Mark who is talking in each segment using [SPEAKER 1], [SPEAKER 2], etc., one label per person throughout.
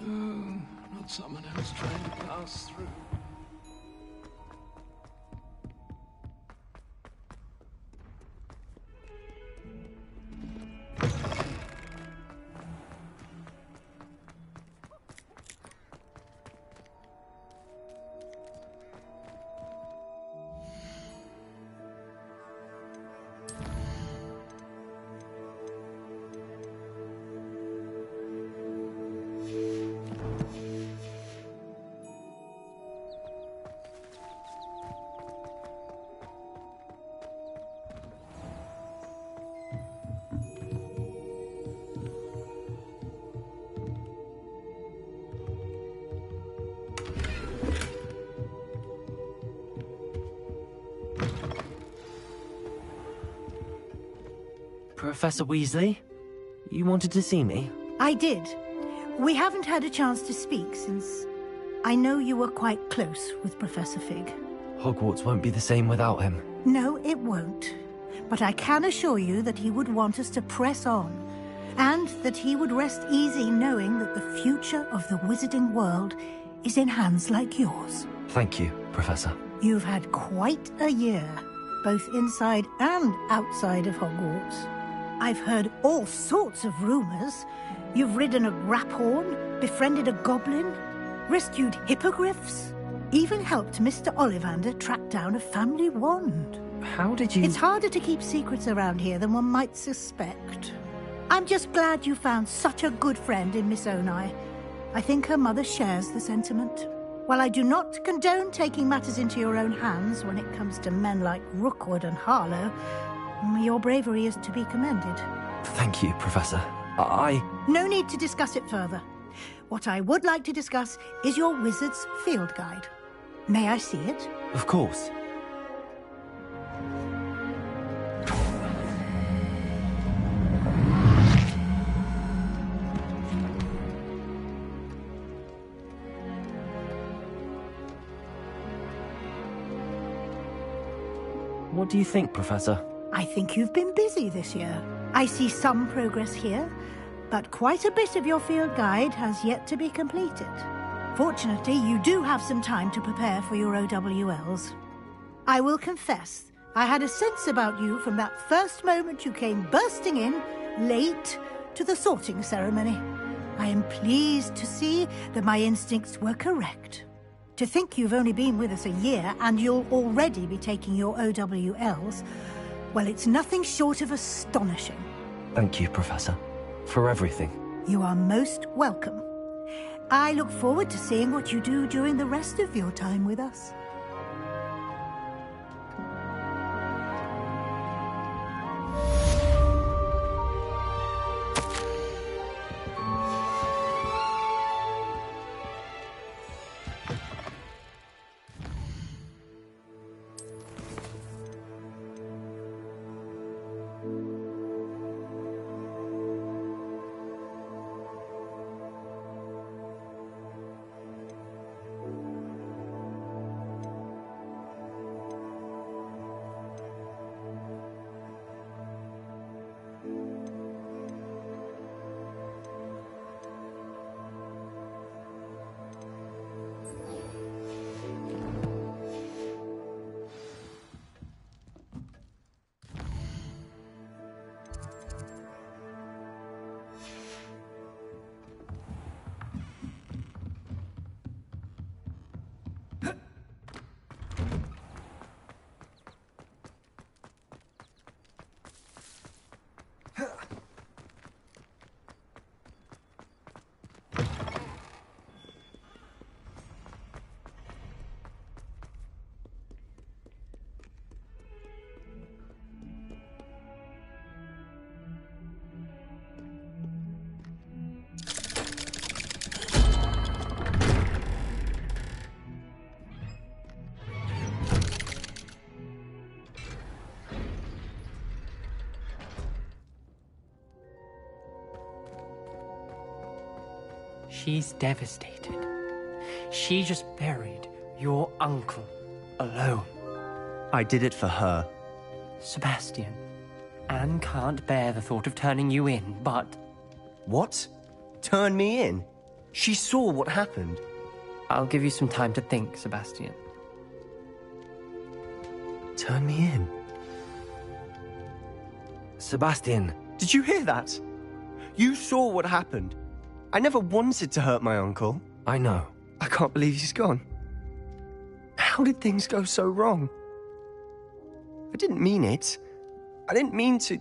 [SPEAKER 1] No, not someone who's trying to pass through.
[SPEAKER 2] Professor Weasley? You wanted to see me?
[SPEAKER 3] I did. We haven't had a chance to speak since I know you were quite close with Professor Fig.
[SPEAKER 2] Hogwarts won't be the same without him.
[SPEAKER 3] No, it won't. But I can assure you that he would want us to press on, and that he would rest easy knowing that the future of the wizarding world is in hands like yours.
[SPEAKER 2] Thank you, Professor.
[SPEAKER 3] You've had quite a year, both inside and outside of Hogwarts. I've heard all sorts of rumors. You've ridden a graphorn, befriended a goblin, rescued hippogriffs, even helped Mr. Ollivander track down a family wand.
[SPEAKER 2] How did you...
[SPEAKER 3] It's harder to keep secrets around here than one might suspect. I'm just glad you found such a good friend in Miss Onai. I think her mother shares the sentiment. While I do not condone taking matters into your own hands when it comes to men like Rookwood and Harlow, your bravery is to be commended.
[SPEAKER 2] Thank you, Professor.
[SPEAKER 3] No need to discuss it further. What I would like to discuss is your wizard's field guide. May I see it?
[SPEAKER 2] Of course. What do you think, Professor?
[SPEAKER 3] I think you've been busy this year. I see some progress here, but quite a bit of your field guide has yet to be completed. Fortunately, you do have some time to prepare for your OWLs. I will confess, I had a sense about you from that first moment you came bursting in, late, to the sorting ceremony. I am pleased to see that my instincts were correct. To think you've only been with us a year and you'll already be taking your OWLs, well, it's nothing short of astonishing.
[SPEAKER 2] Thank you, Professor, for everything.
[SPEAKER 3] You are most welcome. I look forward to seeing what you do during the rest of your time with us.
[SPEAKER 4] She's devastated. She just buried your uncle alone.
[SPEAKER 5] I did it for her.
[SPEAKER 4] Sebastian, Anne can't bear the thought of turning you in, but...
[SPEAKER 5] What? Turn me in? She saw what happened.
[SPEAKER 4] I'll give you some time to think, Sebastian.
[SPEAKER 5] Turn me in?
[SPEAKER 2] Sebastian.
[SPEAKER 5] Did you hear that? You saw what happened. I never wanted to hurt my uncle.
[SPEAKER 2] I know.
[SPEAKER 5] I can't believe he's gone. How did things go so wrong? I didn't mean it. I didn't mean to...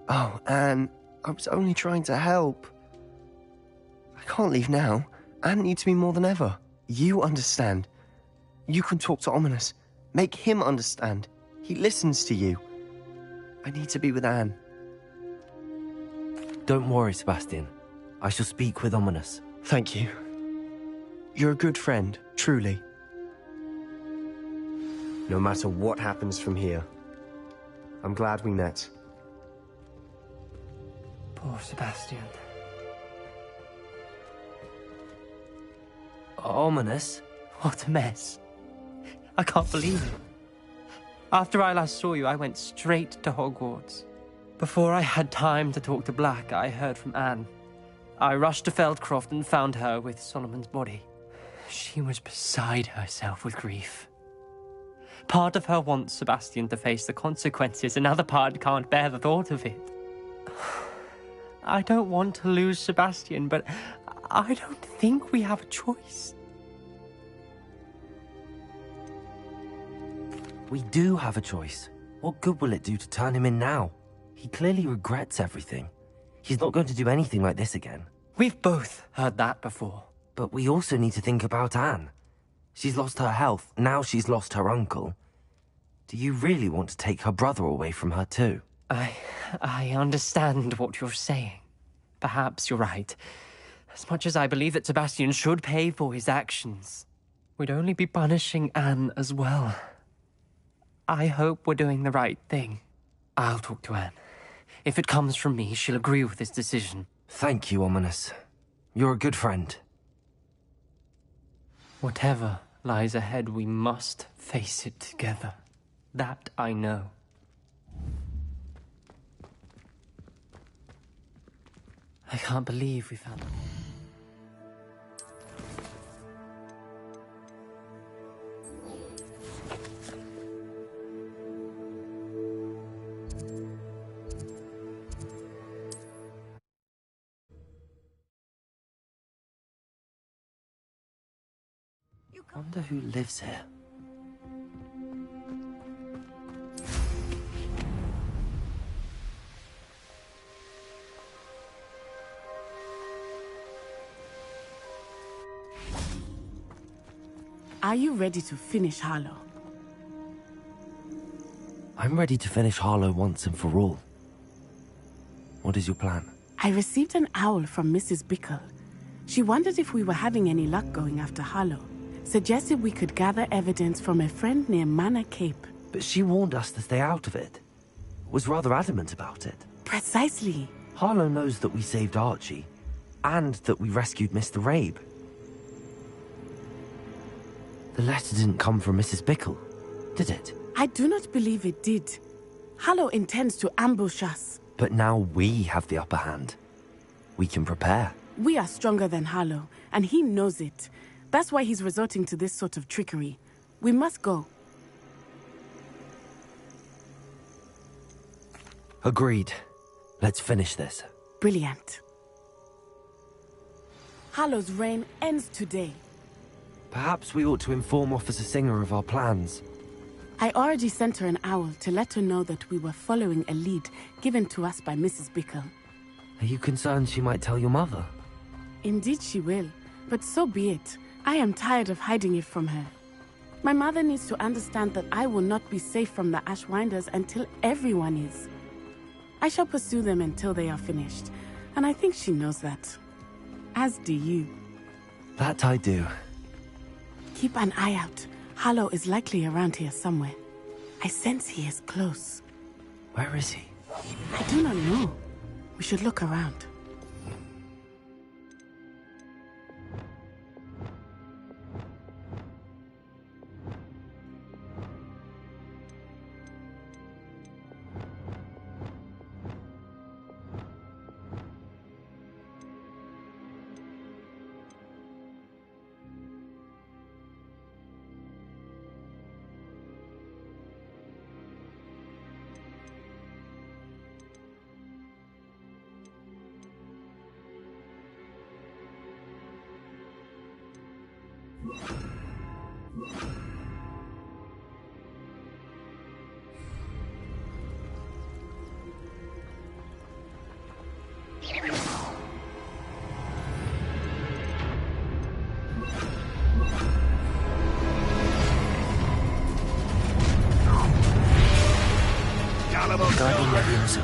[SPEAKER 5] Oh, Anne, I was only trying to help. I can't leave now. Anne needs me more than ever. You understand. You can talk to Ominous. Make him understand. He listens to you. I need to be with Anne.
[SPEAKER 2] Don't worry, Sebastian. I shall speak with Ominous.
[SPEAKER 5] Thank you. You're a good friend, truly. No matter what happens from here, I'm glad we met.
[SPEAKER 4] Poor Sebastian.
[SPEAKER 2] Ominous?
[SPEAKER 4] What a mess. I can't believe it. After I last saw you, I went straight to Hogwarts. Before I had time to talk to Black, I heard from Anne. I rushed to Feldcroft and found her with Solomon's body. She was beside herself with grief. Part of her wants Sebastian to face the consequences, another part can't bear the thought of it. I don't want to lose Sebastian, but I don't think we have a choice.
[SPEAKER 2] We do have a choice. What good will it do to turn him in now? He clearly regrets everything. He's not going to do anything like this again.
[SPEAKER 4] We've both heard that before.
[SPEAKER 2] But we also need to think about Anne. She's lost her health, now she's lost her uncle. Do you really want to take her brother away from her too?
[SPEAKER 4] I understand what you're saying. Perhaps you're right. As much as I believe that Sebastian should pay for his actions, we'd only be punishing Anne as well. I hope we're doing the right thing. I'll talk to Anne. If it comes from me, she'll agree with this decision.
[SPEAKER 2] Thank you, Ominous. You're a good friend.
[SPEAKER 4] Whatever lies ahead, we must face it together. That I know. I can't believe we found them.
[SPEAKER 2] Wonder who lives here.
[SPEAKER 6] Are you ready to finish Harlow?
[SPEAKER 2] I'm ready to finish Harlow once and for all. What is your plan?
[SPEAKER 6] I received an owl from Mrs. Bickle. She wondered if we were having any luck going after Harlow. Suggested we could gather evidence from a friend near Manor Cape.
[SPEAKER 2] But she warned us to stay out of it. Was rather adamant about it.
[SPEAKER 6] Precisely.
[SPEAKER 2] Harlow knows that we saved Archie, and that we rescued Mr. Rabe. The letter didn't come from Mrs. Bickle, did it?
[SPEAKER 6] I do not believe it did. Harlow intends to ambush us.
[SPEAKER 2] But now we have the upper hand. We can prepare.
[SPEAKER 6] We are stronger than Harlow, and he knows it. That's why he's resorting to this sort of trickery. We must go.
[SPEAKER 2] Agreed. Let's finish this.
[SPEAKER 6] Brilliant. Harlow's reign ends today.
[SPEAKER 2] Perhaps we ought to inform Officer Singer of our plans.
[SPEAKER 6] I already sent her an owl to let her know that we were following a lead given to us by Mrs. Bickle.
[SPEAKER 2] Are you concerned she might tell your mother?
[SPEAKER 6] Indeed she will, but so be it. I am tired of hiding it from her. My mother needs to understand that I will not be safe from the Ashwinders until everyone is. I shall pursue them until they are finished, and I think she knows that. As do you.
[SPEAKER 2] That I do.
[SPEAKER 6] Keep an eye out. Harlow is likely around here somewhere. I sense he is close.
[SPEAKER 2] Where is he?
[SPEAKER 6] I do not know. We should look around.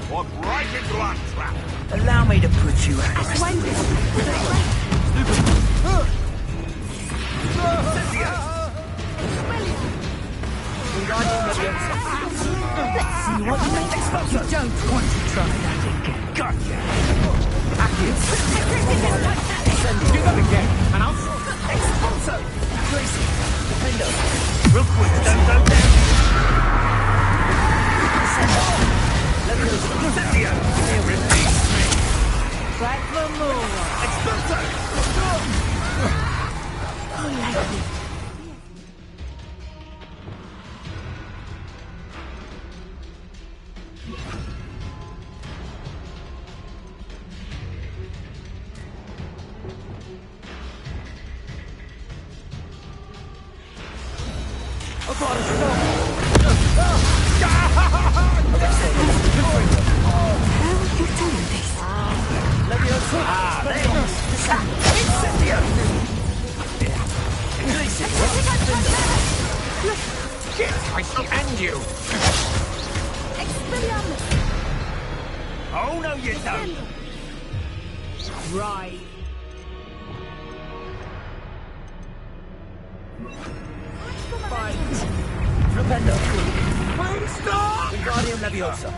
[SPEAKER 7] Walk right into our trap.
[SPEAKER 8] Allow me to put you out.
[SPEAKER 6] Ash Winders!
[SPEAKER 8] Let's see what you make. You don't want to try that again. Gotcha.
[SPEAKER 7] Do that again, and I'll...
[SPEAKER 8] Expulso! Tracy! Defender! Real quick, don't go down! Incendio!
[SPEAKER 6] Right for more.
[SPEAKER 8] Expulso!
[SPEAKER 6] Oh, likely.
[SPEAKER 7] I and you.
[SPEAKER 8] Oh, no, you don't!
[SPEAKER 6] Right.
[SPEAKER 8] Flipendo! Wingardium Leviosa!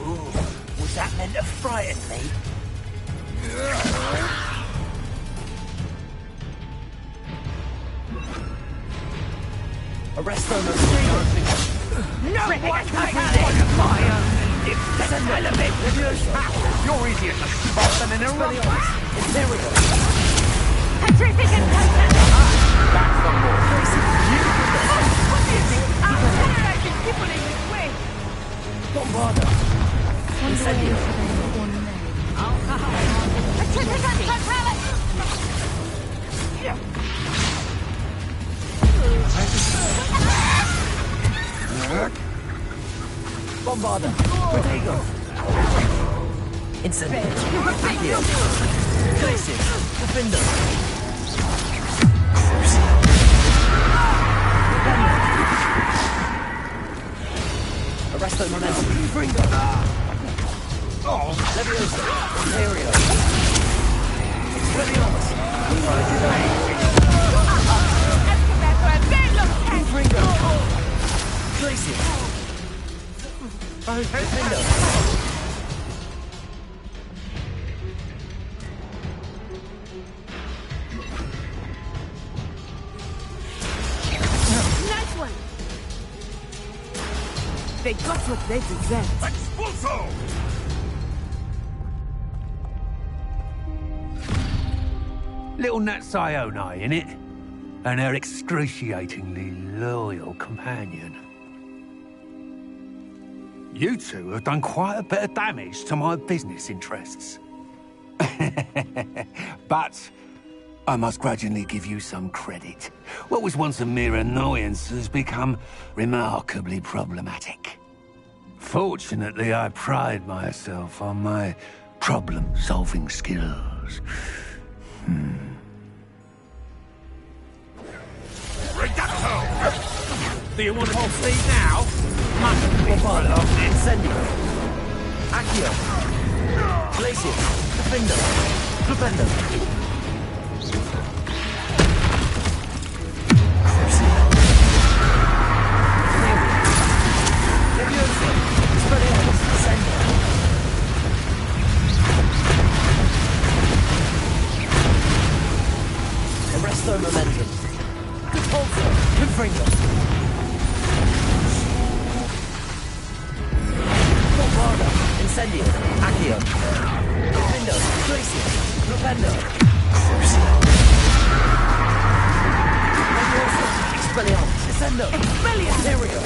[SPEAKER 8] Ooh, was that meant to frighten me? Arresto no one can my own defense element! Leviosa!
[SPEAKER 7] You're easier to spot than an eruption.
[SPEAKER 8] Imperial!
[SPEAKER 6] Petrific and
[SPEAKER 7] That's the more.
[SPEAKER 6] what do you think? I'll terrorize the people in this way.
[SPEAKER 8] Bombarda! Incendio!
[SPEAKER 6] Petrific and totality.
[SPEAKER 8] Bombarda! Protego! Incendio! Accio! Glacius! Defender! Arresto Momentum! Fringo! Leviosa! Imperio! Expelliarmus! Fringo! Glacius! Defender!
[SPEAKER 6] Nice one. They got what they deserved.
[SPEAKER 7] Expulso! Little Nat Sione, innit? And her excruciatingly loyal companion. You two have done quite a bit of damage to my business interests. But I must grudgingly give you some credit. What was once a mere annoyance has become remarkably problematic. Fortunately, I pride myself on my problem-solving skills. Reducto! Do you want to proceed now?
[SPEAKER 8] Bombarda! Incendio! Accio! Glacius! Defender! Flipendo! Leviosa! Expelliarmus! Ascendo! Arresto Momentum! Repulso! Confringo! Bombarda! Incendio! Accio! Defendo! Glacius! Flipendo! Leviosa! Expelliarmus! Descendo! Expelliarmus! Imperio!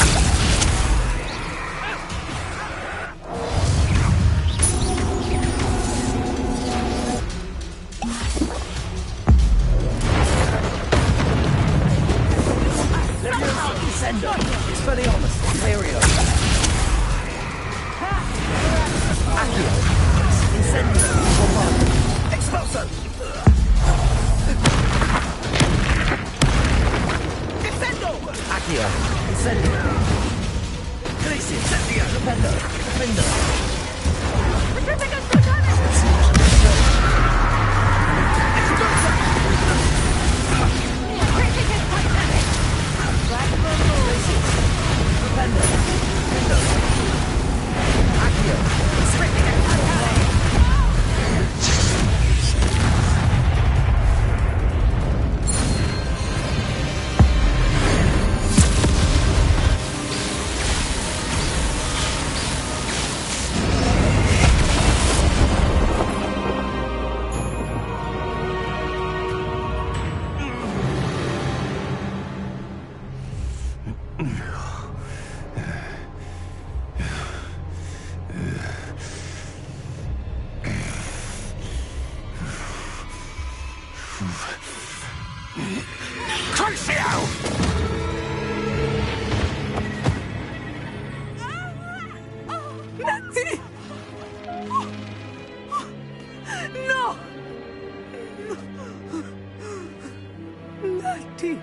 [SPEAKER 9] Natty.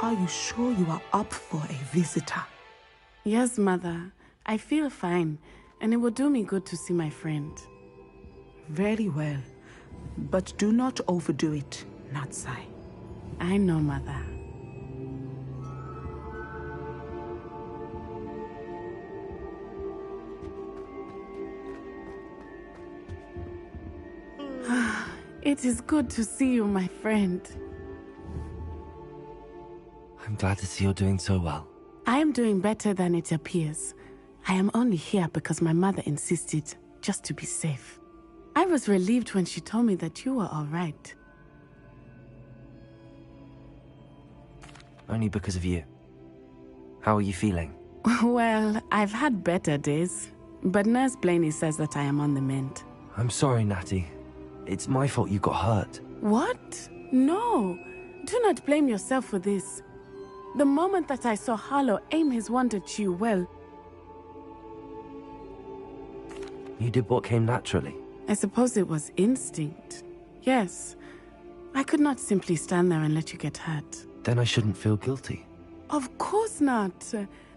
[SPEAKER 10] Are you sure you are up for a visitor?
[SPEAKER 6] Yes, Mother. I feel fine, and it will do me good to see my friend.
[SPEAKER 10] Very well. But do not overdo it, Natsai.
[SPEAKER 6] I know, Mother. It is good to see you, my friend.
[SPEAKER 2] I'm glad to see you're doing so well.
[SPEAKER 6] I am doing better than it appears. I am only here because my mother insisted, just to be safe. I was relieved when she told me that you were all right.
[SPEAKER 2] Only because of you. How are you feeling?
[SPEAKER 6] Well, I've had better days, but Nurse Blaney says that I am on the mend.
[SPEAKER 2] I'm sorry, Natty. It's my fault you got hurt.
[SPEAKER 6] What? No. Do not blame yourself for this. The moment that I saw Harlow aim his wand at you, well...
[SPEAKER 2] You did what came naturally.
[SPEAKER 6] I suppose it was instinct. Yes. I could not simply stand there and let you get hurt.
[SPEAKER 2] Then I shouldn't feel guilty.
[SPEAKER 6] Of course not.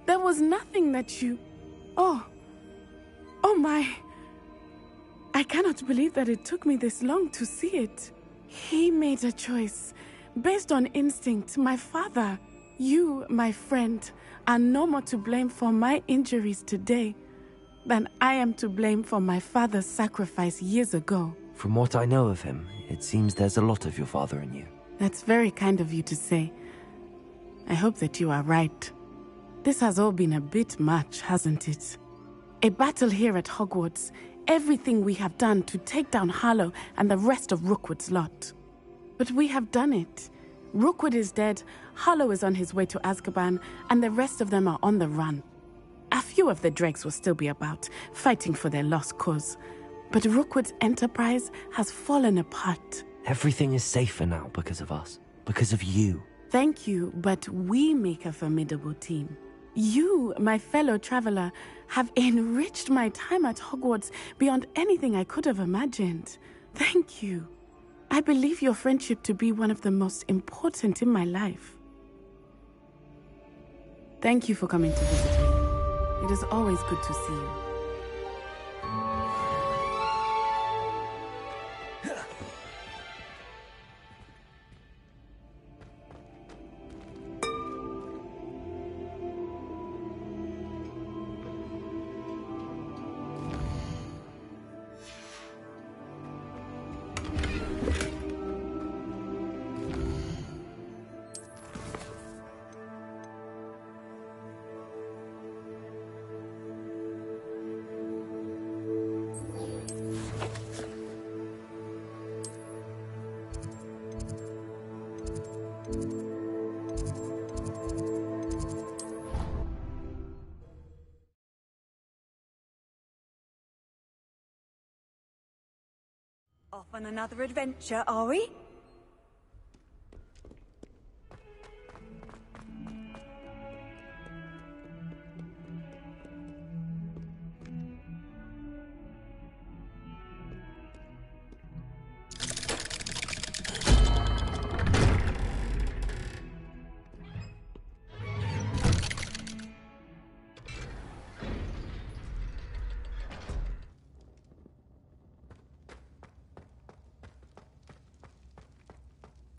[SPEAKER 6] There was nothing that you... Oh my... I cannot believe that it took me this long to see it. He made a choice. Based on instinct, my father... You, my friend, are no more to blame for my injuries today than I am to blame for my father's sacrifice years ago.
[SPEAKER 2] From what I know of him, it seems there's a lot of your father in you.
[SPEAKER 6] That's very kind of you to say. I hope that you are right. This has all been a bit much, hasn't it? A battle here at Hogwarts, everything we have done to take down Harlow and the rest of Rookwood's lot. But we have done it. Rookwood is dead, Harlow is on his way to Azkaban, and the rest of them are on the run. A few of the dregs will still be about, fighting for their lost cause. But Rookwood's enterprise has fallen apart.
[SPEAKER 2] Everything is safer now because of us. Because of you.
[SPEAKER 6] Thank you, but we make a formidable team. You, my fellow traveler, have enriched my time at Hogwarts beyond anything I could have imagined. Thank you. I believe your friendship to be one of the most important in my life. Thank you for coming to visit me. It is always good to see you.
[SPEAKER 11] Off on another adventure, are we?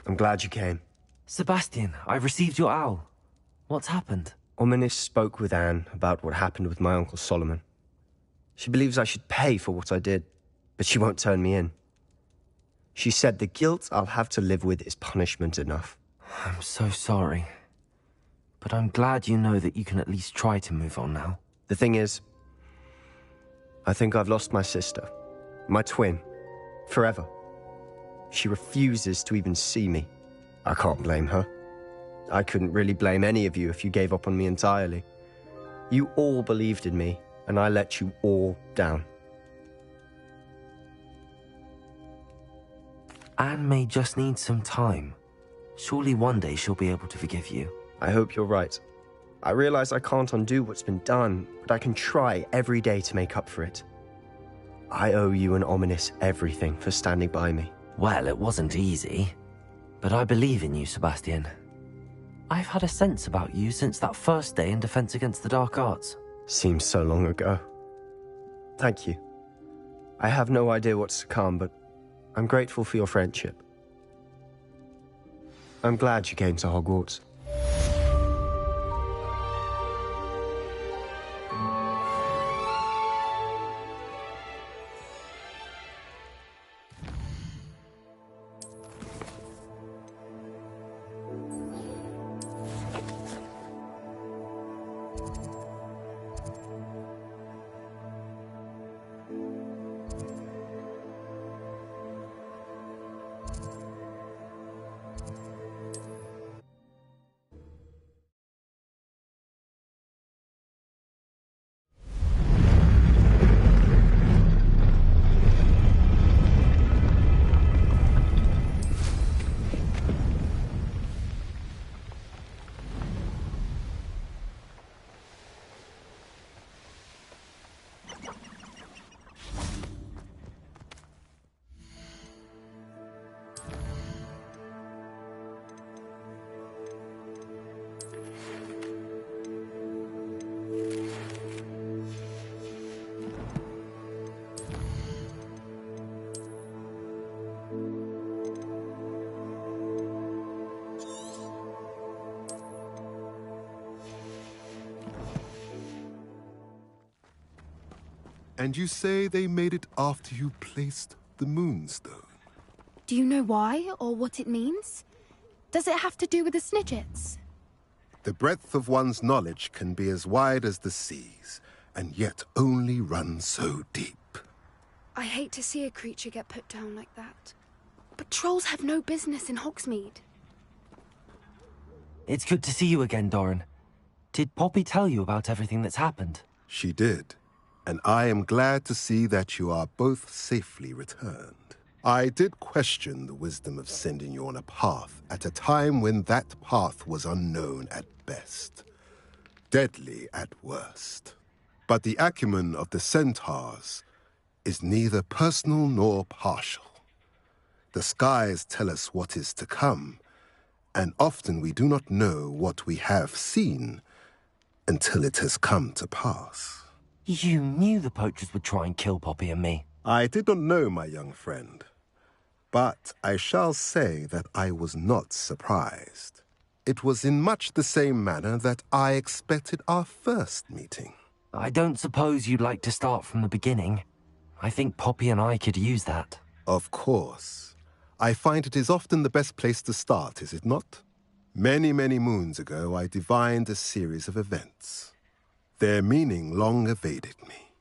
[SPEAKER 5] I'm glad you came.
[SPEAKER 2] Sebastian, I received your owl. What's happened?
[SPEAKER 5] Ominis spoke with Anne about what happened with my Uncle Solomon. She believes I should pay for what I did, but she won't turn me in. She said the guilt I'll have to live with is punishment enough.
[SPEAKER 2] I'm so sorry. But I'm glad you know that you can at least try to move on now.
[SPEAKER 5] The thing is, I think I've lost my sister, my twin, forever. She refuses to even see me. I can't blame her. I couldn't really blame any of you if you gave up on me entirely. You all believed in me, and I let you all down.
[SPEAKER 2] Anne may just need some time. Surely one day she'll be able to forgive you.
[SPEAKER 5] I hope you're right. I realize I can't undo what's been done, but I can try every day to make up for it. I owe you and Ominous everything for standing by me.
[SPEAKER 2] Well, it wasn't easy, but I believe in you, Sebastian. I've had a sense about you since that first day in Defense Against the Dark Arts.
[SPEAKER 5] Seems so long ago. Thank you. I have no idea what's to come, but I'm grateful for your friendship. I'm glad you came to Hogwarts.
[SPEAKER 9] And you say they made it after you placed the Moonstone?
[SPEAKER 12] Do you know why, or what it means? Does it have to do with the Snidgets?
[SPEAKER 9] The breadth of one's knowledge can be as wide as the seas, and yet only run so deep.
[SPEAKER 12] I hate to see a creature get put down like that. But trolls have no business in Hogsmeade.
[SPEAKER 2] It's good to see you again, Doran. Did Poppy tell you about everything that's happened?
[SPEAKER 9] She did, and I am glad to see that you are both safely returned. I did question the wisdom of sending you on a path at a time when that path was unknown at best, deadly at worst. But the acumen of the centaurs is neither personal nor partial. The skies tell us what is to come, and often we do not know what we have seen until it has come to pass.
[SPEAKER 2] You knew the poachers would try and kill Poppy and me.
[SPEAKER 9] I did not know, my young friend, but I shall say that I was not surprised. It was in much the same manner that I expected our first meeting.
[SPEAKER 2] I don't suppose you'd like to start from the beginning. I think Poppy and I could use that.
[SPEAKER 9] Of course. I find it is often the best place to start, is it not? Many, many moons ago, I divined a series of events. Their meaning long evaded me,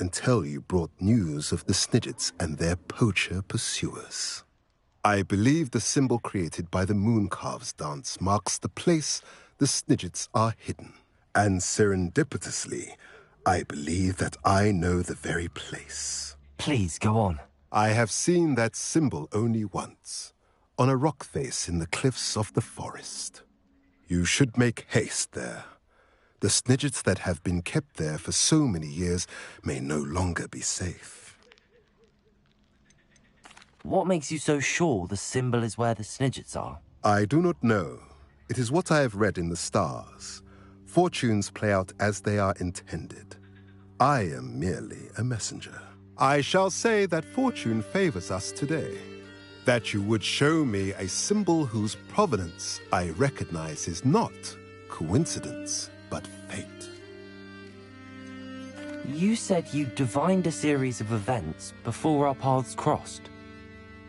[SPEAKER 9] until you brought news of the Snidgets and their poacher pursuers. I believe the symbol created by the Mooncalves dance marks the place the Snidgets are hidden. And serendipitously, I believe that I know the very place.
[SPEAKER 2] Please, go on.
[SPEAKER 9] I have seen that symbol only once, on a rock face in the cliffs of the forest. You should make haste there. The Snidgets that have been kept there for so many years may no longer be safe.
[SPEAKER 2] What makes you so sure the symbol is where the Snidgets are?
[SPEAKER 9] I do not know. It is what I have read in the stars. Fortunes play out as they are intended. I am merely a messenger. I shall say that fortune favors us today. That you would show me a symbol whose provenance I recognize is not coincidence, but fate.
[SPEAKER 2] You said you divined a series of events before our paths crossed.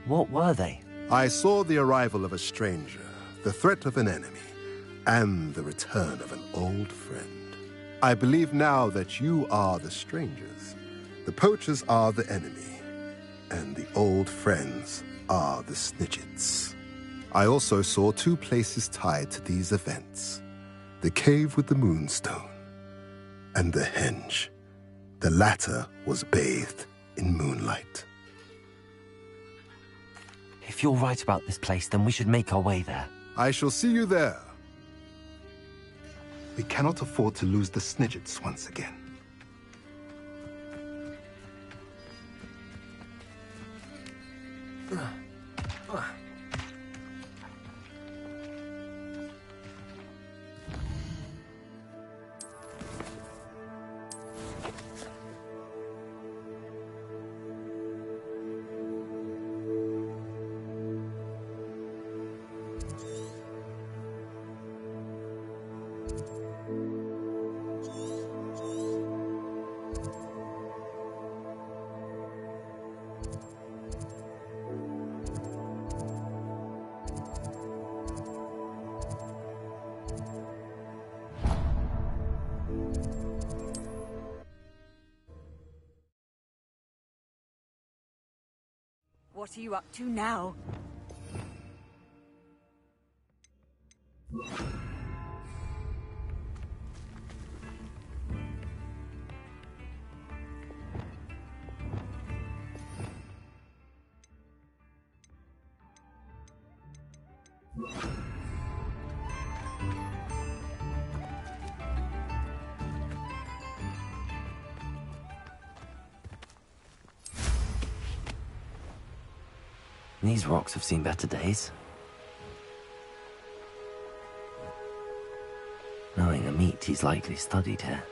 [SPEAKER 2] What were they?
[SPEAKER 9] I saw the arrival of a stranger, the threat of an enemy, and the return of an old friend. I believe now that you are the strangers, the poachers are the enemy, and the old friends are the Snidgets. I also saw two places tied to these events: the cave with the Moonstone and the henge The latter was bathed in moonlight.
[SPEAKER 2] If you're right about this place, then we should make our way there.
[SPEAKER 9] I shall see you there. We cannot afford to lose the Snidgets once again.
[SPEAKER 11] What are you up to now?
[SPEAKER 2] These rocks have seen better days. Knowing Amit, he's likely studied here.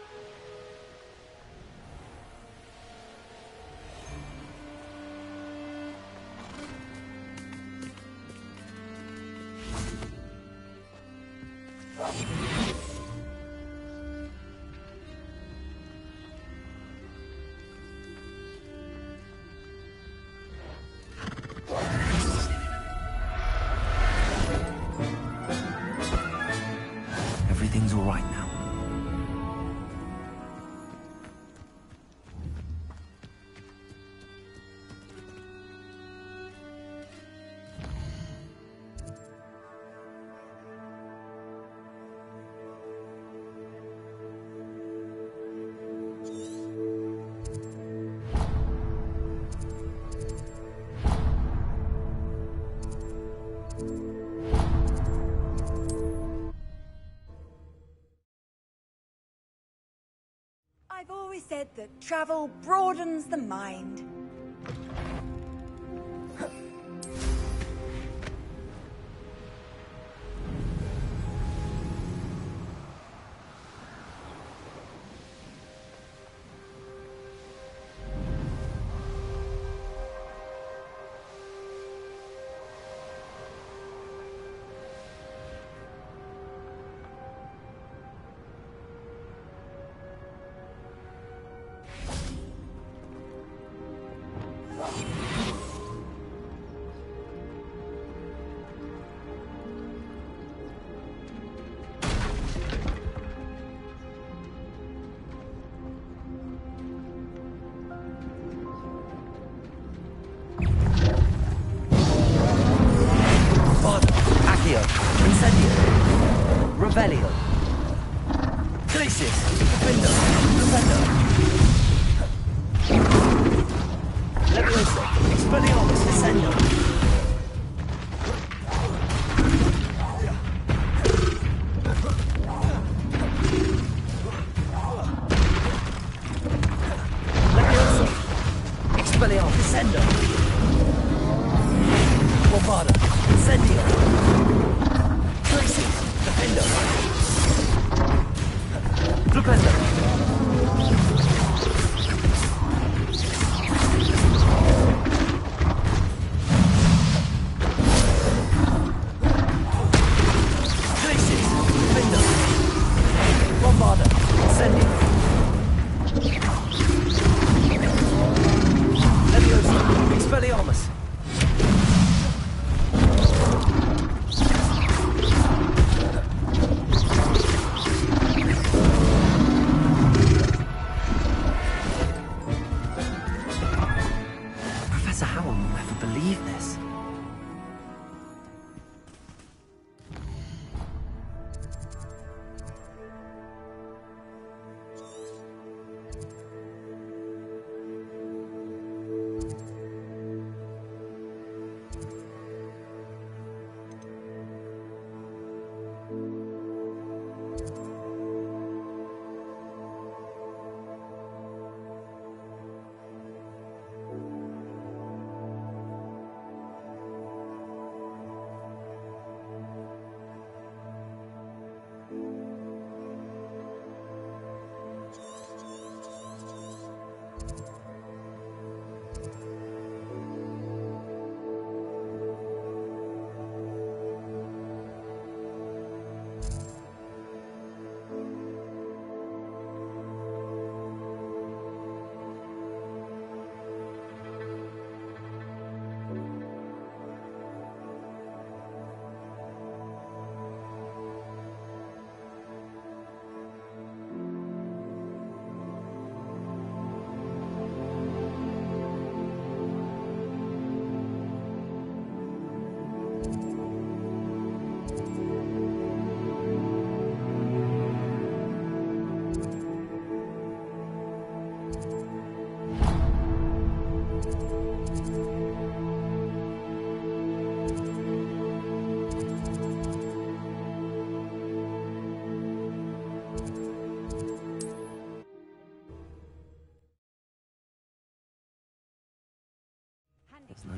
[SPEAKER 2] Everything's all right now.
[SPEAKER 11] I've always said that travel broadens the mind.
[SPEAKER 8] Incendio. Revelio. Crisis. Defendo. Defendo. Levioso. Expelliarmus. Descendo. Levioso. Expelliarmus. Descendo. Bombarda. Incendio. Crisis. Defendo. Flipendo.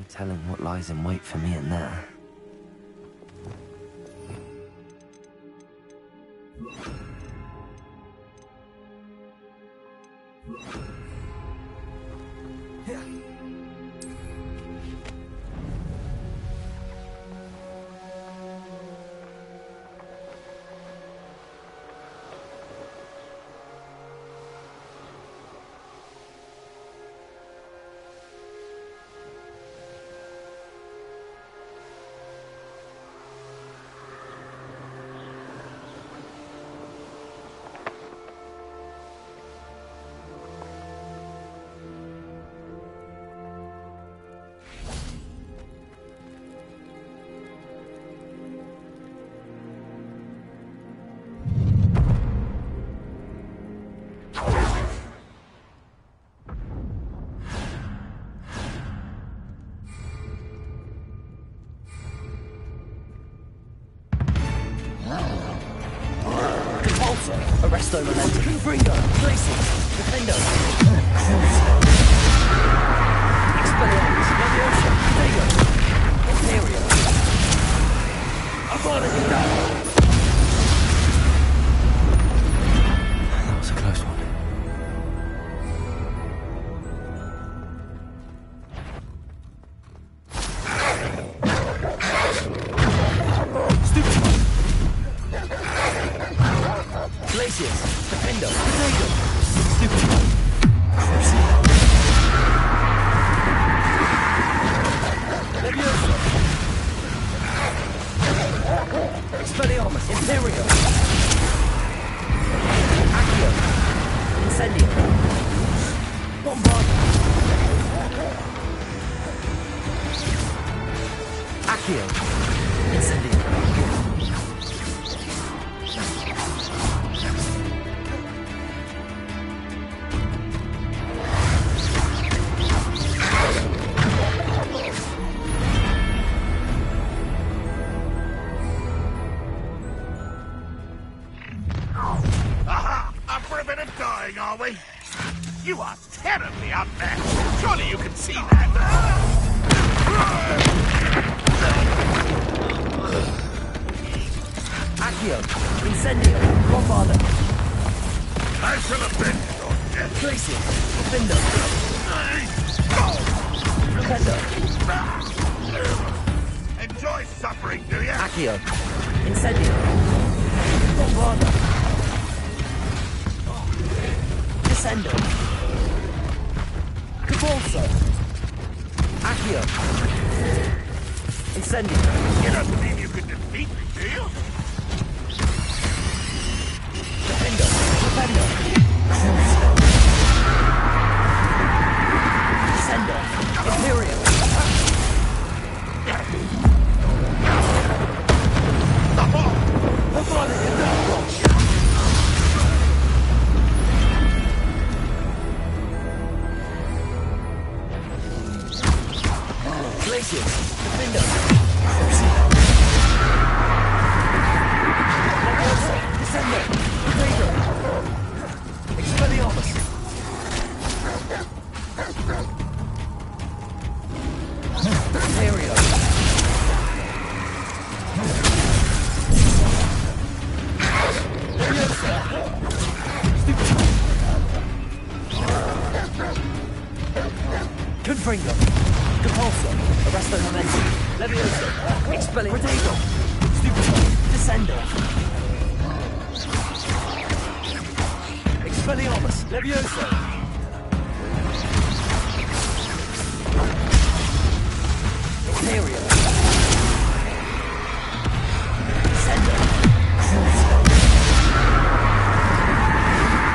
[SPEAKER 2] telling what lies in wait for me in there.
[SPEAKER 8] Arresto momentum. Confringo. Glacius. Defendo. Expelliarmus. Leviosa. Vega. Ontario. Avada Kedavra.
[SPEAKER 2] That was a close one.
[SPEAKER 8] Glacius. Defendo. Potato. Stupid. Leviosa. Expelliarmus. Imperio. Accio. Incendio. Bombard. Accio. Incendio.
[SPEAKER 7] Are we? You are terribly unfair. Surely you can see that.
[SPEAKER 8] Accio. Incendio. Bombarda.
[SPEAKER 7] I shall avenge your death.
[SPEAKER 8] Glacius. Defendo. Defendo.
[SPEAKER 7] Enjoy suffering, do you?
[SPEAKER 8] Accio. Incendio. Bombarda. Descendo. Cabalso. Accio. Incendio.
[SPEAKER 7] You don't believe you can defeat me, do you?
[SPEAKER 8] Defendo. Defendo. Descendo. Imperial. Glacius. Defendo. Descendo. Potato. Expelliarmus. Ontario. Leviosa. Confringo. Compulso. Arresto momentum. Leviosa. Expelliarmus. Potato. Descendo. Expelliarmus. Leviosa. Ontario. Descendo.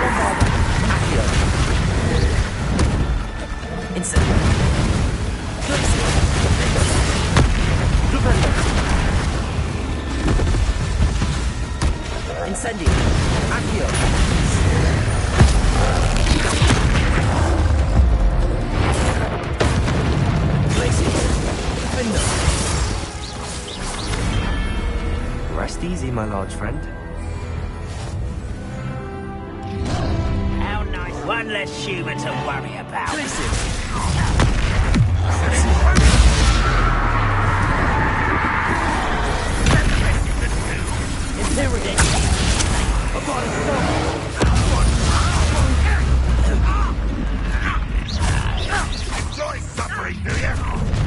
[SPEAKER 8] Bombarda. Accio. Incendio. Glacius. Defendo. Incendio. Accio. Glacius. Defendo.
[SPEAKER 2] Rest easy, my large friend.
[SPEAKER 8] How nice. One less human to worry about. Glacius.
[SPEAKER 13] Enjoy suffering, do you?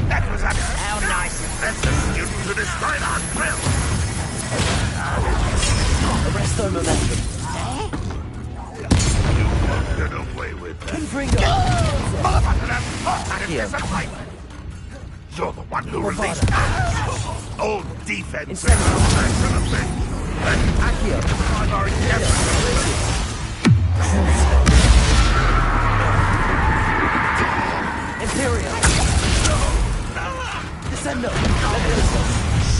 [SPEAKER 13] That was a... How nice. That's the student who destroyed our thrill.
[SPEAKER 8] Arresto momentum.
[SPEAKER 13] You won't get away with that.
[SPEAKER 8] Confringo.
[SPEAKER 13] Motherfucker, that disappointment. You're the one who released that. Old defense.
[SPEAKER 8] Accio. Imperial. Descendo.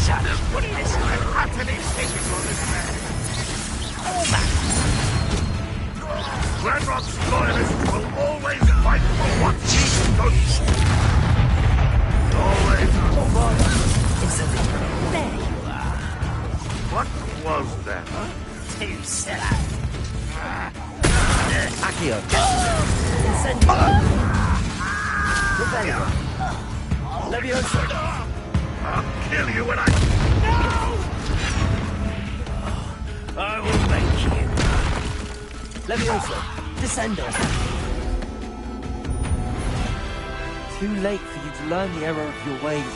[SPEAKER 13] Shadow, what is this? I'm utterly taking on this man. All that. Granrock's loyalists will always fight for what he stood for. Always.
[SPEAKER 8] There you are.
[SPEAKER 13] What was that, huh?
[SPEAKER 8] Too silly. Accio. Incendio. Rebellion. Levioso.
[SPEAKER 13] I'll kill you when I...
[SPEAKER 8] I will make you. Levioso. Descendo.
[SPEAKER 2] Too late for you to learn the error of your ways.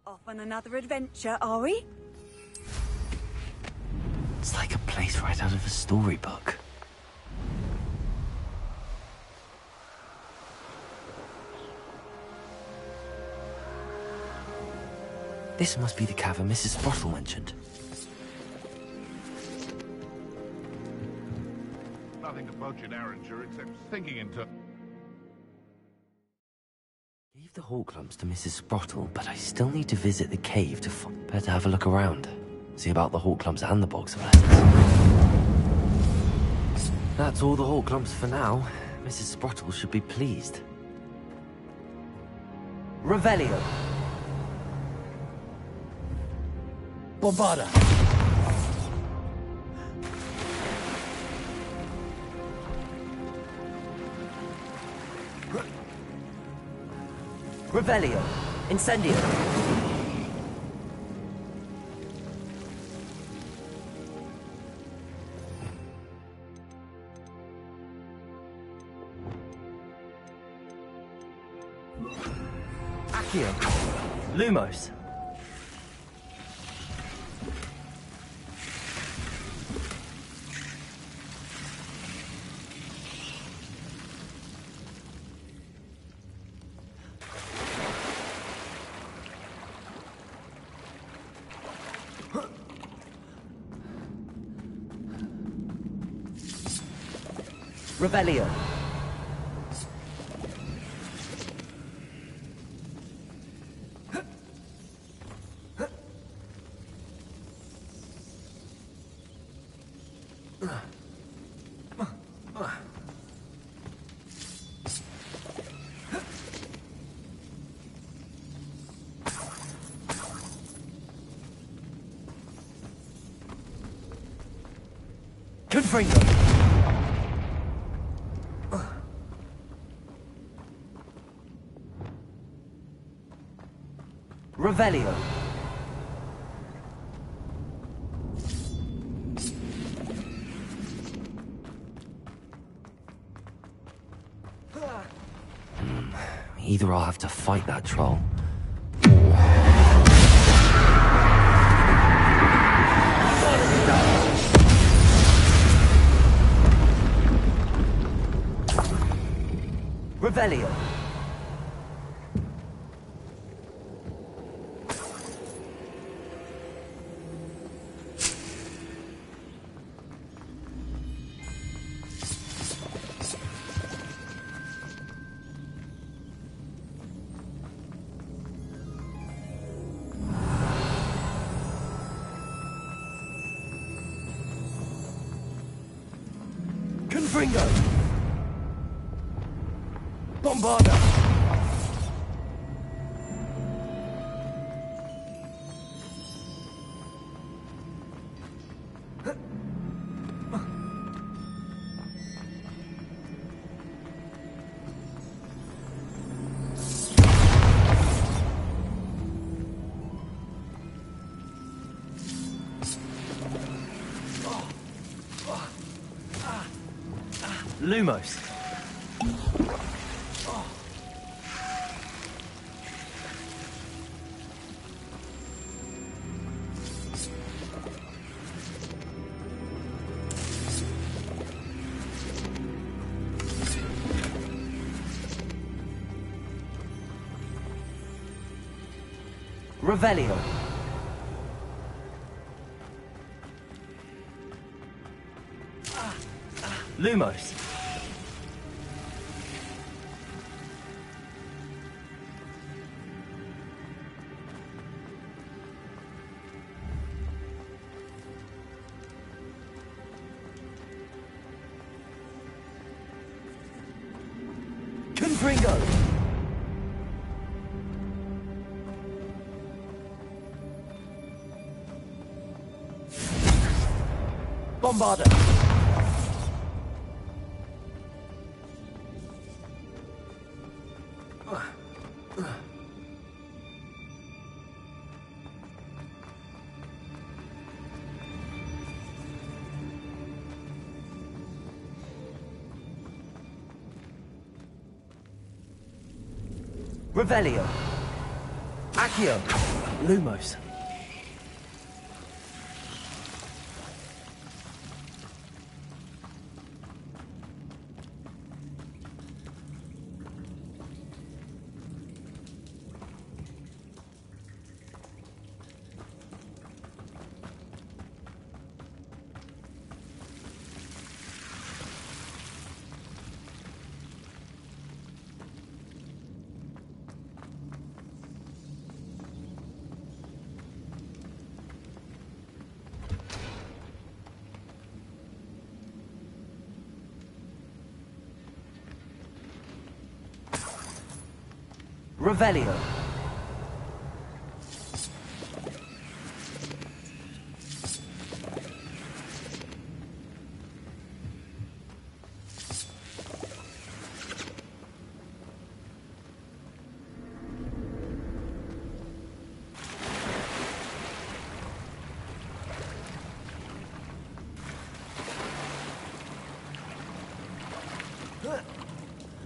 [SPEAKER 11] Off on another adventure, are we?
[SPEAKER 2] It's like a place right out of a storybook. This must be the cavern Mrs. Sprottle mentioned.
[SPEAKER 13] Nothing to poach in Arranger except thinking in terms...
[SPEAKER 2] Leave the hawk lumps to Mrs. Sprottle, but I still need to visit the cave to better have a look around. See about the hawk lumps and the box of letters. That's all the hawk lumps for now. Mrs. Sprottle should be pleased.
[SPEAKER 8] Revelio. Bombarda. Revelio. Incendio. Accio. Lumos. Revelio. Confringo. Revelio.
[SPEAKER 2] Either I'll have to fight that troll, or...
[SPEAKER 8] Confringo! Bombarda!
[SPEAKER 4] Lumos. Revelio. Lumos.
[SPEAKER 8] Confringo! Bombarda!
[SPEAKER 4] Revelio. Accio.
[SPEAKER 8] Lumos.
[SPEAKER 4] Revelio.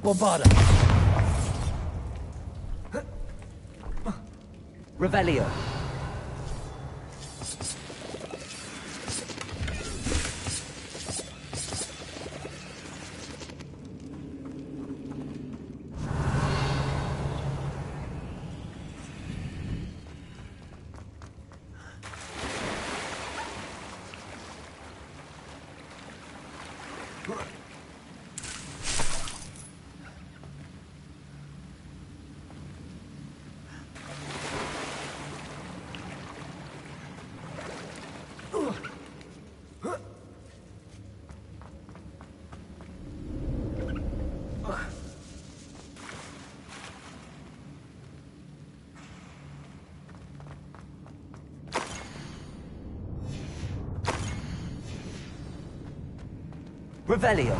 [SPEAKER 8] Bombarda!
[SPEAKER 4] Revelio. Revelio.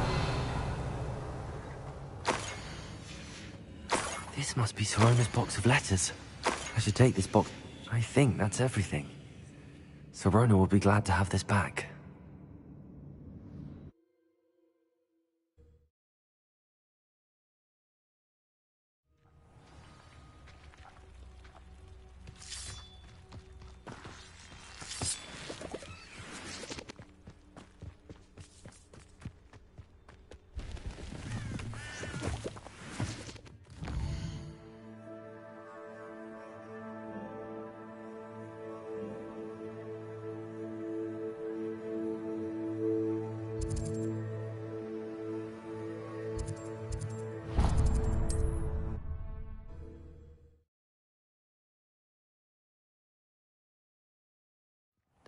[SPEAKER 2] This must be Sorona's box of letters. I should take this box. I think that's everything. Sorona will be glad to have this back.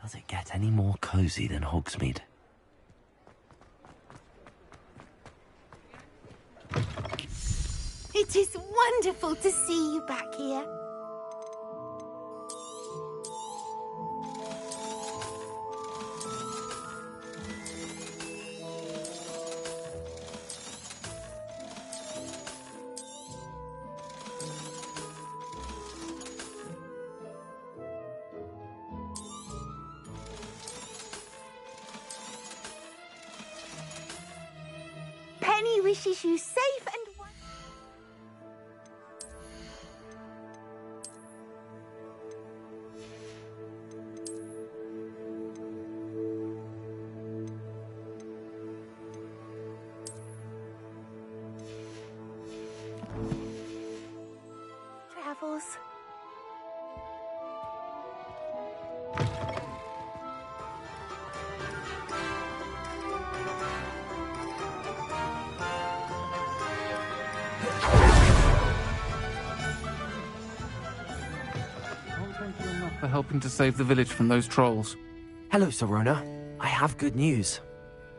[SPEAKER 2] Does it get any more cozy than Hogsmeade?
[SPEAKER 14] It is wonderful to see you back here. Penny wishes you safe and travels.
[SPEAKER 15] For helping to save the village from those trolls.
[SPEAKER 2] Hello, Sorona. I have good news.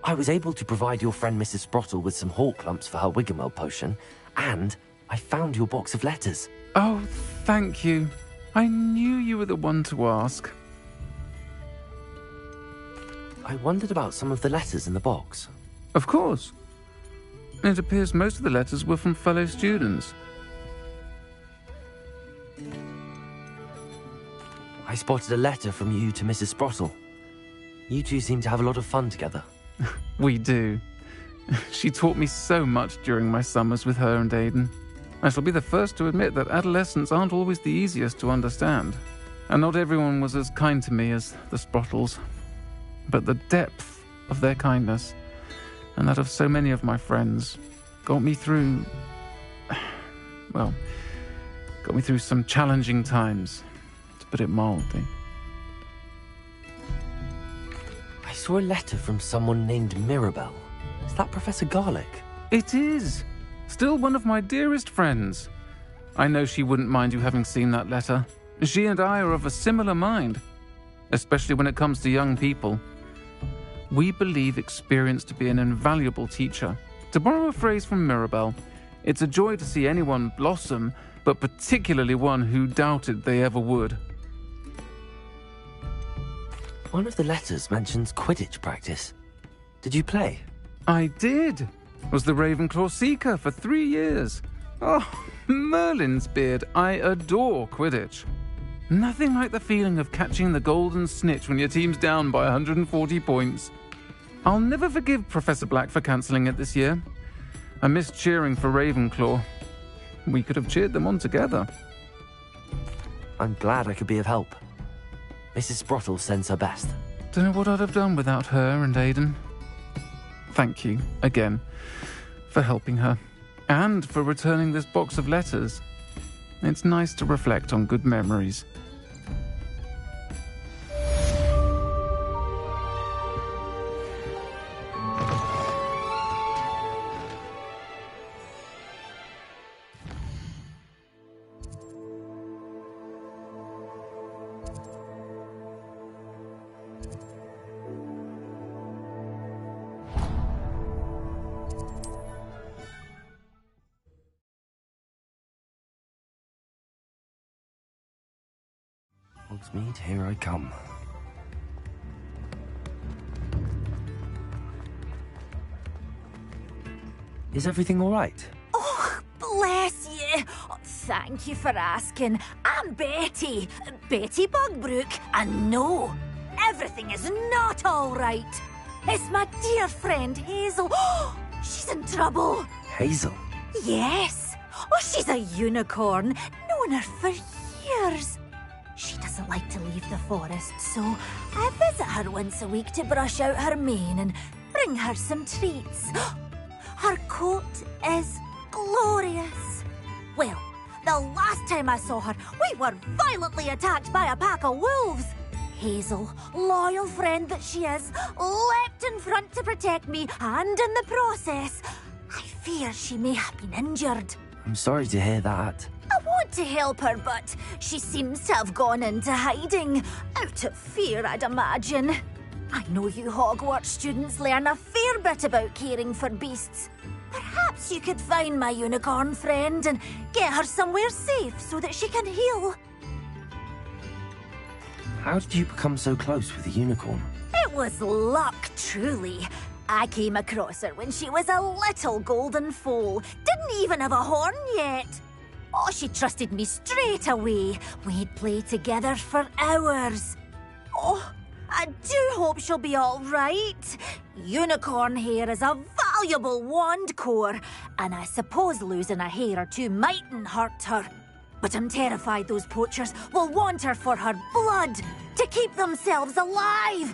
[SPEAKER 2] I was able to provide your friend Mrs. Sprottle with some hawk lumps for her Wiggamel potion, and I found your box of letters.
[SPEAKER 15] Oh, thank you. I knew you were the one to ask.
[SPEAKER 2] I wondered about some of the letters in the box.
[SPEAKER 15] Of course. It appears most of the letters were from fellow students.
[SPEAKER 2] I spotted a letter from you to Mrs. Sprottle. You two seem to have a lot of fun together.
[SPEAKER 15] We do. She taught me so much during my summers with her and Aidan. I shall be the first to admit that adolescents aren't always the easiest to understand. And not everyone was as kind to me as the Sprottles. But the depth of their kindness, and that of so many of my friends, got me through... well, got me through some challenging times, to put it mildly.
[SPEAKER 2] I saw a letter from someone named Mirabelle. Is that Professor Garlick?
[SPEAKER 15] It is! Still one of my dearest friends. I know she wouldn't mind you having seen that letter. She and I are of a similar mind, especially when it comes to young people. We believe experience to be an invaluable teacher. To borrow a phrase from Mirabelle, it's a joy to see anyone blossom, but particularly one who doubted they ever would.
[SPEAKER 2] One of the letters mentions Quidditch practice. Did you play?
[SPEAKER 15] I did. Was the Ravenclaw Seeker for 3 years. Oh, Merlin's beard, I adore Quidditch. Nothing like the feeling of catching the golden snitch when your team's down by 140 points. I'll never forgive Professor Black for cancelling it this year. I missed cheering for Ravenclaw. We could have cheered them on together.
[SPEAKER 2] I'm glad I could be of help. Mrs. Sprottle sends her best.
[SPEAKER 15] Don't know what I'd have done without her and Aidan. Thank you, again, for helping her, and for returning this box of letters. It's nice to reflect on good memories.
[SPEAKER 2] Hogsmeade, here I come. Is everything all right?
[SPEAKER 14] Oh, bless you. Oh, thank you for asking. I'm Betty. Betty Bugbrook. And no, everything is not all right. It's my dear friend Hazel. Oh, she's in trouble.
[SPEAKER 2] Hazel?
[SPEAKER 14] Yes. Oh, she's a unicorn. Known her for years. She doesn't like to leave the forest, so I visit her once a week to brush out her mane and bring her some treats. Her coat is glorious. Well, the last time I saw her, we were violently attacked by a pack of wolves. Hazel, loyal friend that she is, leapt in front to protect me, and in the process, I fear she may have been injured.
[SPEAKER 2] I'm sorry to hear that.
[SPEAKER 14] I want to help her, but she seems to have gone into hiding. Out of fear, I'd imagine. I know you Hogwarts students learn a fair bit about caring for beasts. Perhaps you could find my unicorn friend and get her somewhere safe so that she can heal.
[SPEAKER 2] How did you become so close with the unicorn?
[SPEAKER 14] It was luck, truly. I came across her when she was a little golden foal. Didn't even have a horn yet. Oh, she trusted me straight away. We'd play together for hours. Oh, I do hope she'll be all right. Unicorn hair is a valuable wand core, and I suppose losing a hair or two mightn't hurt her. But I'm terrified those poachers will want her for her blood, to keep themselves alive.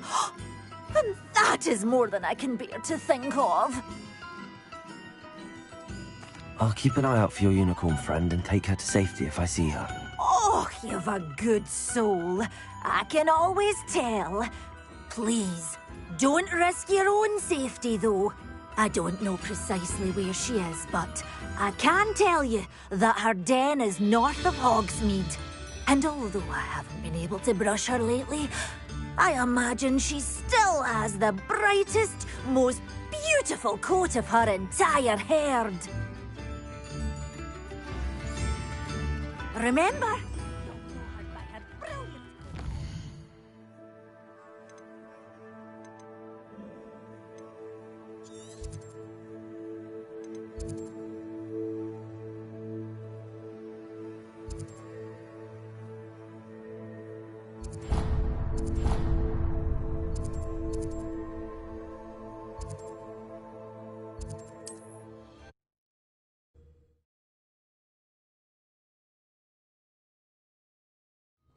[SPEAKER 14] And that is more than I can bear to think of.
[SPEAKER 2] I'll keep an eye out for your unicorn friend and take her to safety if I see her.
[SPEAKER 14] Oh, you've a good soul. I can always tell. Please, don't risk your own safety, though. I don't know precisely where she is, but I can tell you that her den is north of Hogsmeade. And although I haven't been able to brush her lately, I imagine she still has the brightest, most beautiful coat of her entire herd. Remember?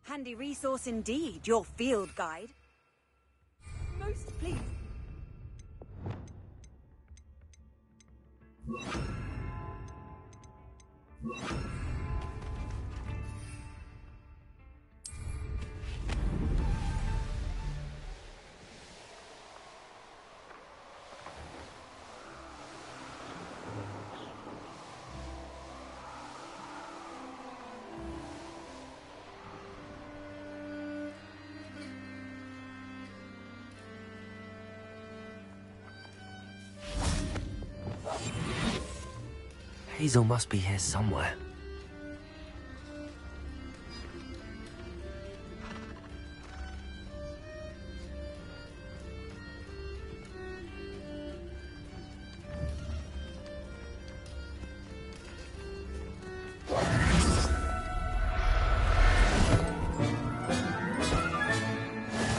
[SPEAKER 11] Handy resource indeed, your field guide. Most pleased.
[SPEAKER 2] Hazel must be here somewhere.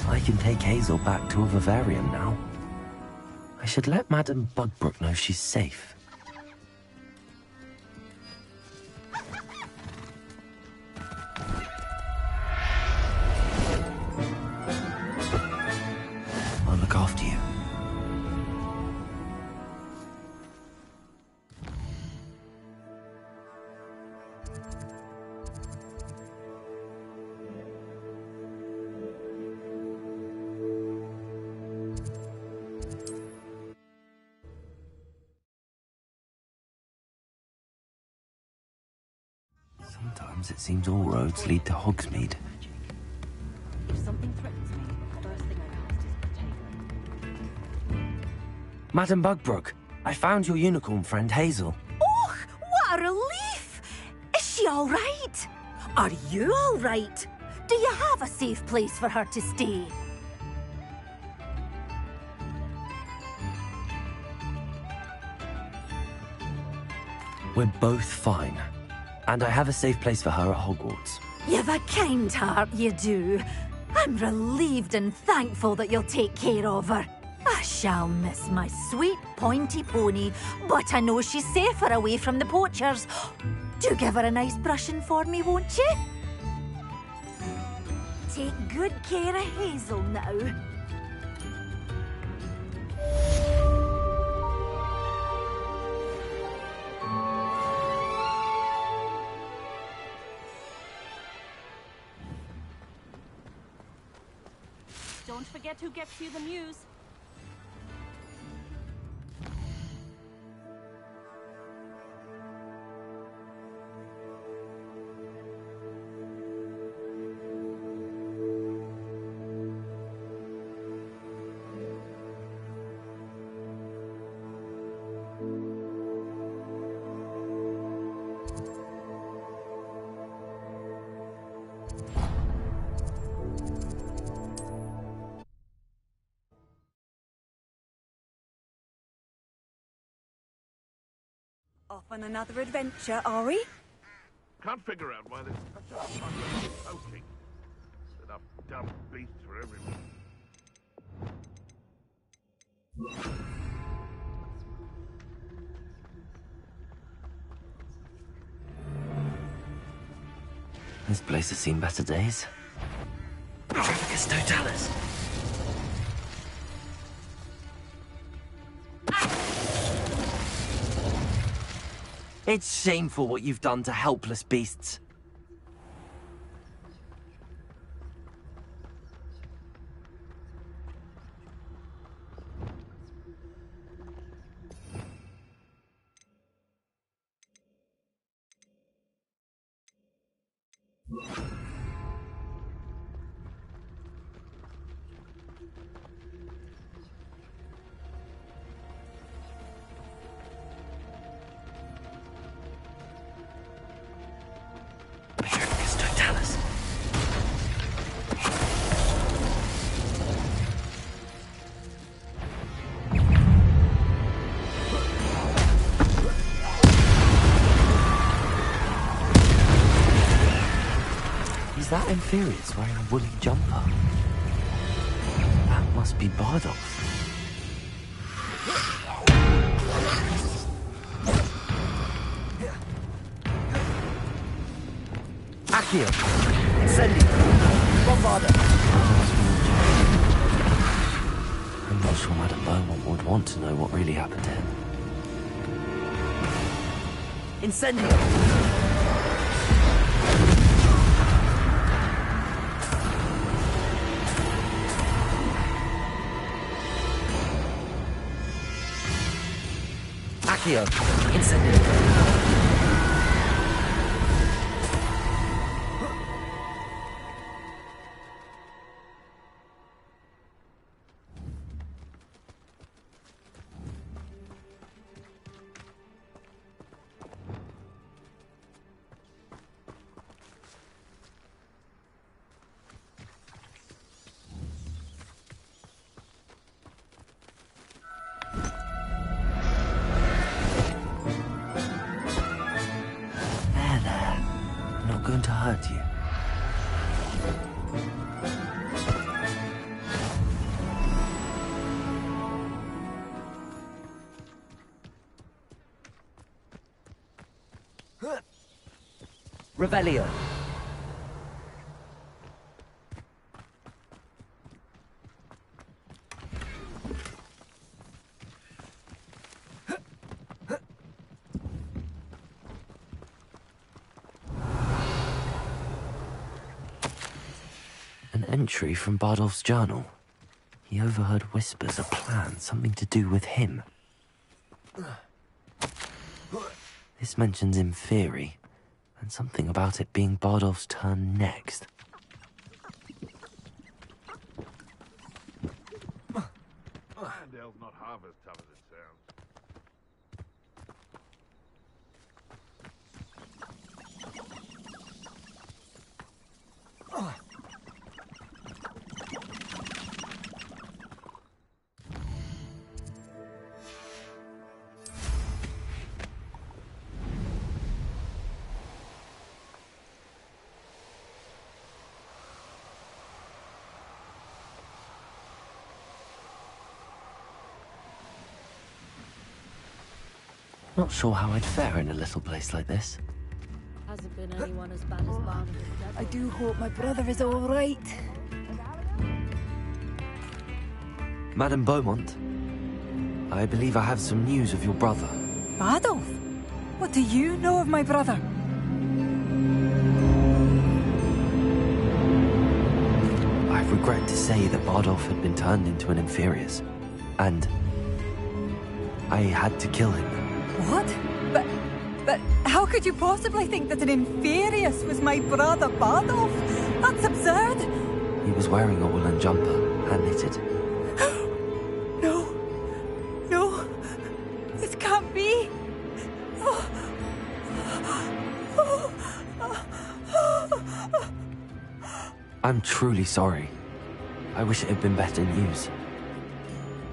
[SPEAKER 2] I can take Hazel back to a vivarium now. I should let Madame Bugbrook know she's safe. I'll look after you. Sometimes it seems all roads lead to Hogsmeade.
[SPEAKER 11] If something threatens me, the first thing I cast is potato.
[SPEAKER 2] Madame Bugbrook, I found your unicorn friend Hazel.
[SPEAKER 14] Oh, what a relief! Is she all right? Are you all right? Do you have a safe place for her to stay?
[SPEAKER 2] We're both fine. And I have a safe place for her at Hogwarts.
[SPEAKER 14] You've a kind heart, you do. I'm relieved and thankful that you'll take care of her. I shall miss my sweet pointy pony, but I know she's safer away from the poachers. Do give her a nice brushing for me, won't you? Take good care of Hazel now.
[SPEAKER 11] Don't forget who gets you the news.
[SPEAKER 16] Off on another adventure, are we?
[SPEAKER 13] Can't figure out why there's such a fucking poking. Enough dumb beasts for everyone.
[SPEAKER 2] This place has seen better days. Trafficus Totalis. It's shameful what you've done to helpless beasts. Is that Inferius wearing a woolly jumper? That must be Bardolph. Accio! Incendio! Bombarda! I'm not sure Madame Beaumont would want to know what really happened to him. Incendio! Accio, incendio. Going to hurt you. Revelio. An entry from Bardolph's journal. He overheard whispers, a plan, something to do with him. This mentions Inferi, and something about it being Bardolph's turn next.
[SPEAKER 13] Handale's not half as tough as it sounds.
[SPEAKER 2] Not sure how I'd fare in a little place like this.
[SPEAKER 11] Hasn't been anyone as bad as Barnaby.
[SPEAKER 16] I do hope my brother is all right.
[SPEAKER 2] Madame Beaumont, I believe I have some news of your brother.
[SPEAKER 16] Bardolph? What do you know of my brother?
[SPEAKER 2] I regret to say that Bardolph had been turned into an Inferius, and I had to kill him.
[SPEAKER 16] What? But how could you possibly think that an Inferius was my brother Bardolph? That's absurd!
[SPEAKER 2] He was wearing a woolen jumper, hand-knitted.
[SPEAKER 16] No, this can't be.
[SPEAKER 2] I'm truly sorry. I wish it had been better news.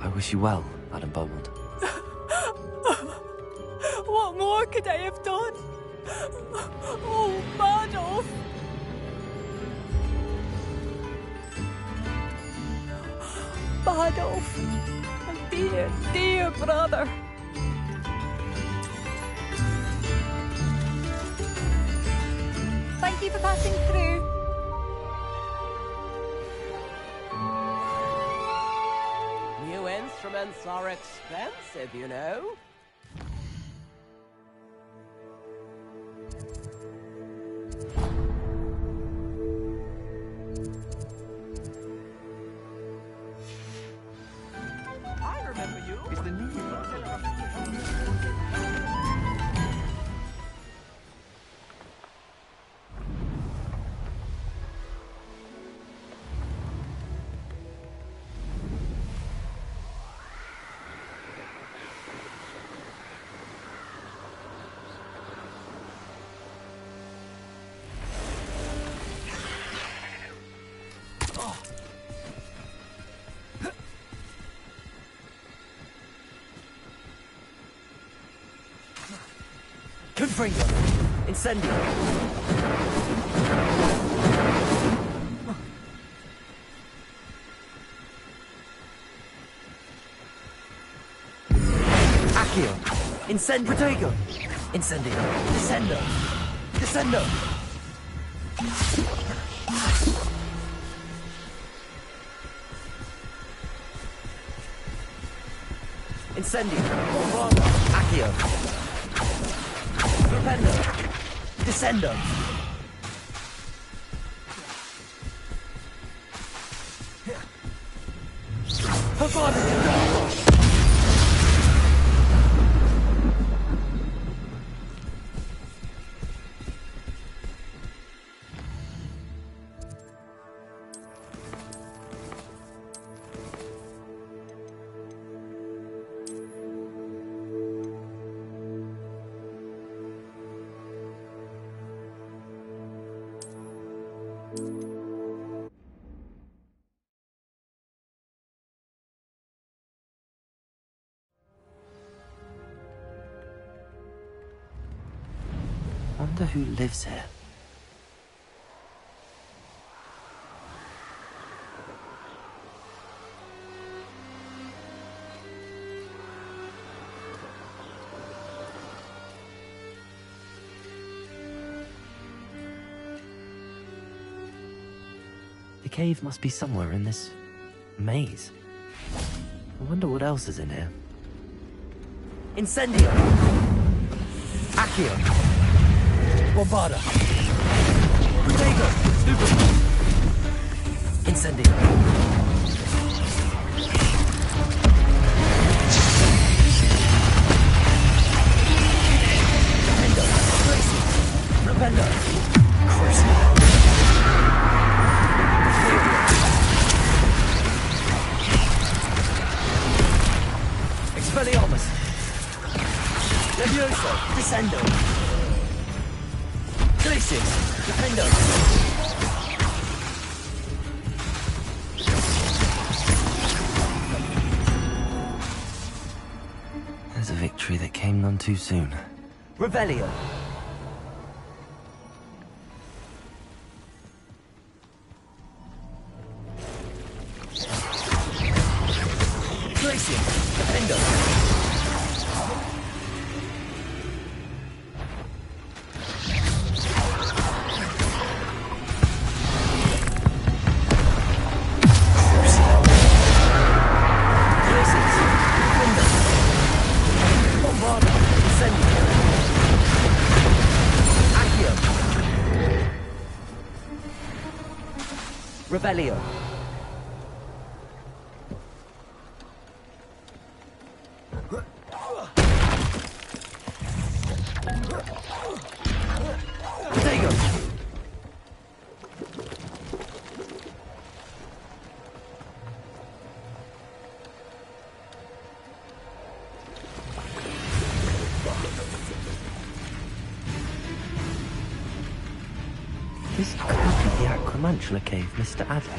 [SPEAKER 2] I wish you well, Madame Beaumont.
[SPEAKER 16] What more could I have done? Oh, Badolf! Badolf, my dear, dear brother. Thank you for passing through.
[SPEAKER 17] New instruments are expensive, you know. I remember you. It's the new
[SPEAKER 2] Confringo! Incendio! Accio! Incend Protego! Incendio! Descendo! Descendo! Incendio! Bombardo! Accio! Propendo! Descendo! Wonder who lives here. The cave must be somewhere in this maze. I wonder what else is in here. Incendio! Accio! Bombarda! Protego! Stupid! Incendio! Rependo! Tracy! Rependo! Crucible! Expelliarmus! Levioso! Descendo! Glacius! Defendo! There's a victory that came none too soon. Revelio! Glacius! Defendo! Revelio. Protego. This could be the Acromantula cave Mr. Adler.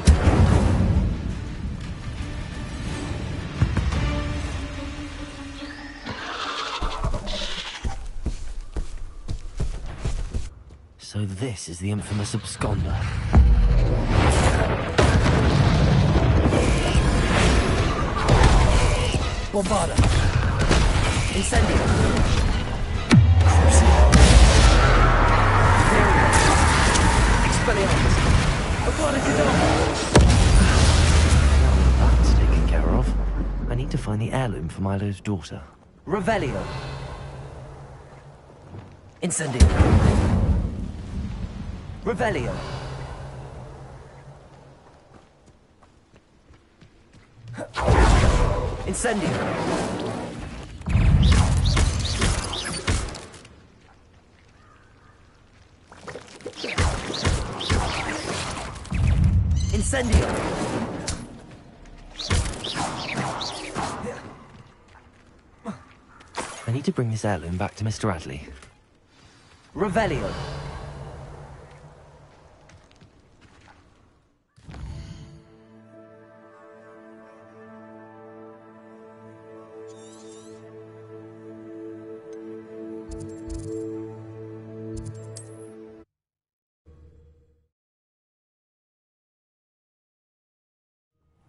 [SPEAKER 2] So this is the infamous absconder.
[SPEAKER 8] Bombarda. Incendio. Expelliarmus.
[SPEAKER 2] That's taken care of. I need to find the heirloom for Milo's daughter.
[SPEAKER 8] Revelio. Incendio. Revelio. Incendio. Incendio.
[SPEAKER 2] I need to bring this heirloom back to Mr. Adley.
[SPEAKER 8] Revelio.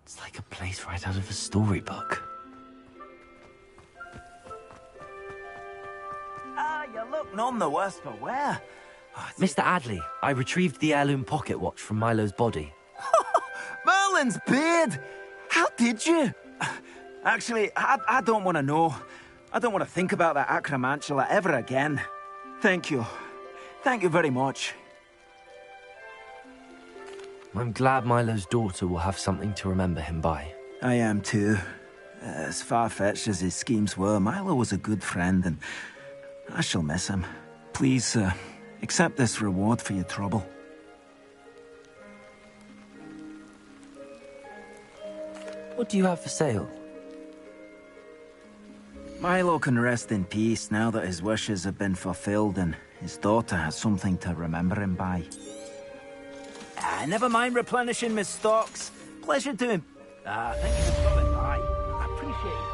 [SPEAKER 2] It's like a place right out of a storybook.
[SPEAKER 8] You look none the worse for wear.
[SPEAKER 2] Mr. Adley, I retrieved the heirloom pocket watch from Milo's body.
[SPEAKER 8] Merlin's beard! How did you? Actually, I don't want to know. I don't want to think about that acromantula ever again. Thank you. Thank you very much.
[SPEAKER 2] I'm glad Milo's daughter will have something to remember him by.
[SPEAKER 8] I am too. As far-fetched as his schemes were, Milo was a good friend, and I shall miss him. Please, accept this reward for your trouble.
[SPEAKER 2] What do you have for sale?
[SPEAKER 8] Milo can rest in peace now that his wishes have been fulfilled and his daughter has something to remember him by. Never mind replenishing my stocks. Pleasure doing... thank you for stopping by. I appreciate it.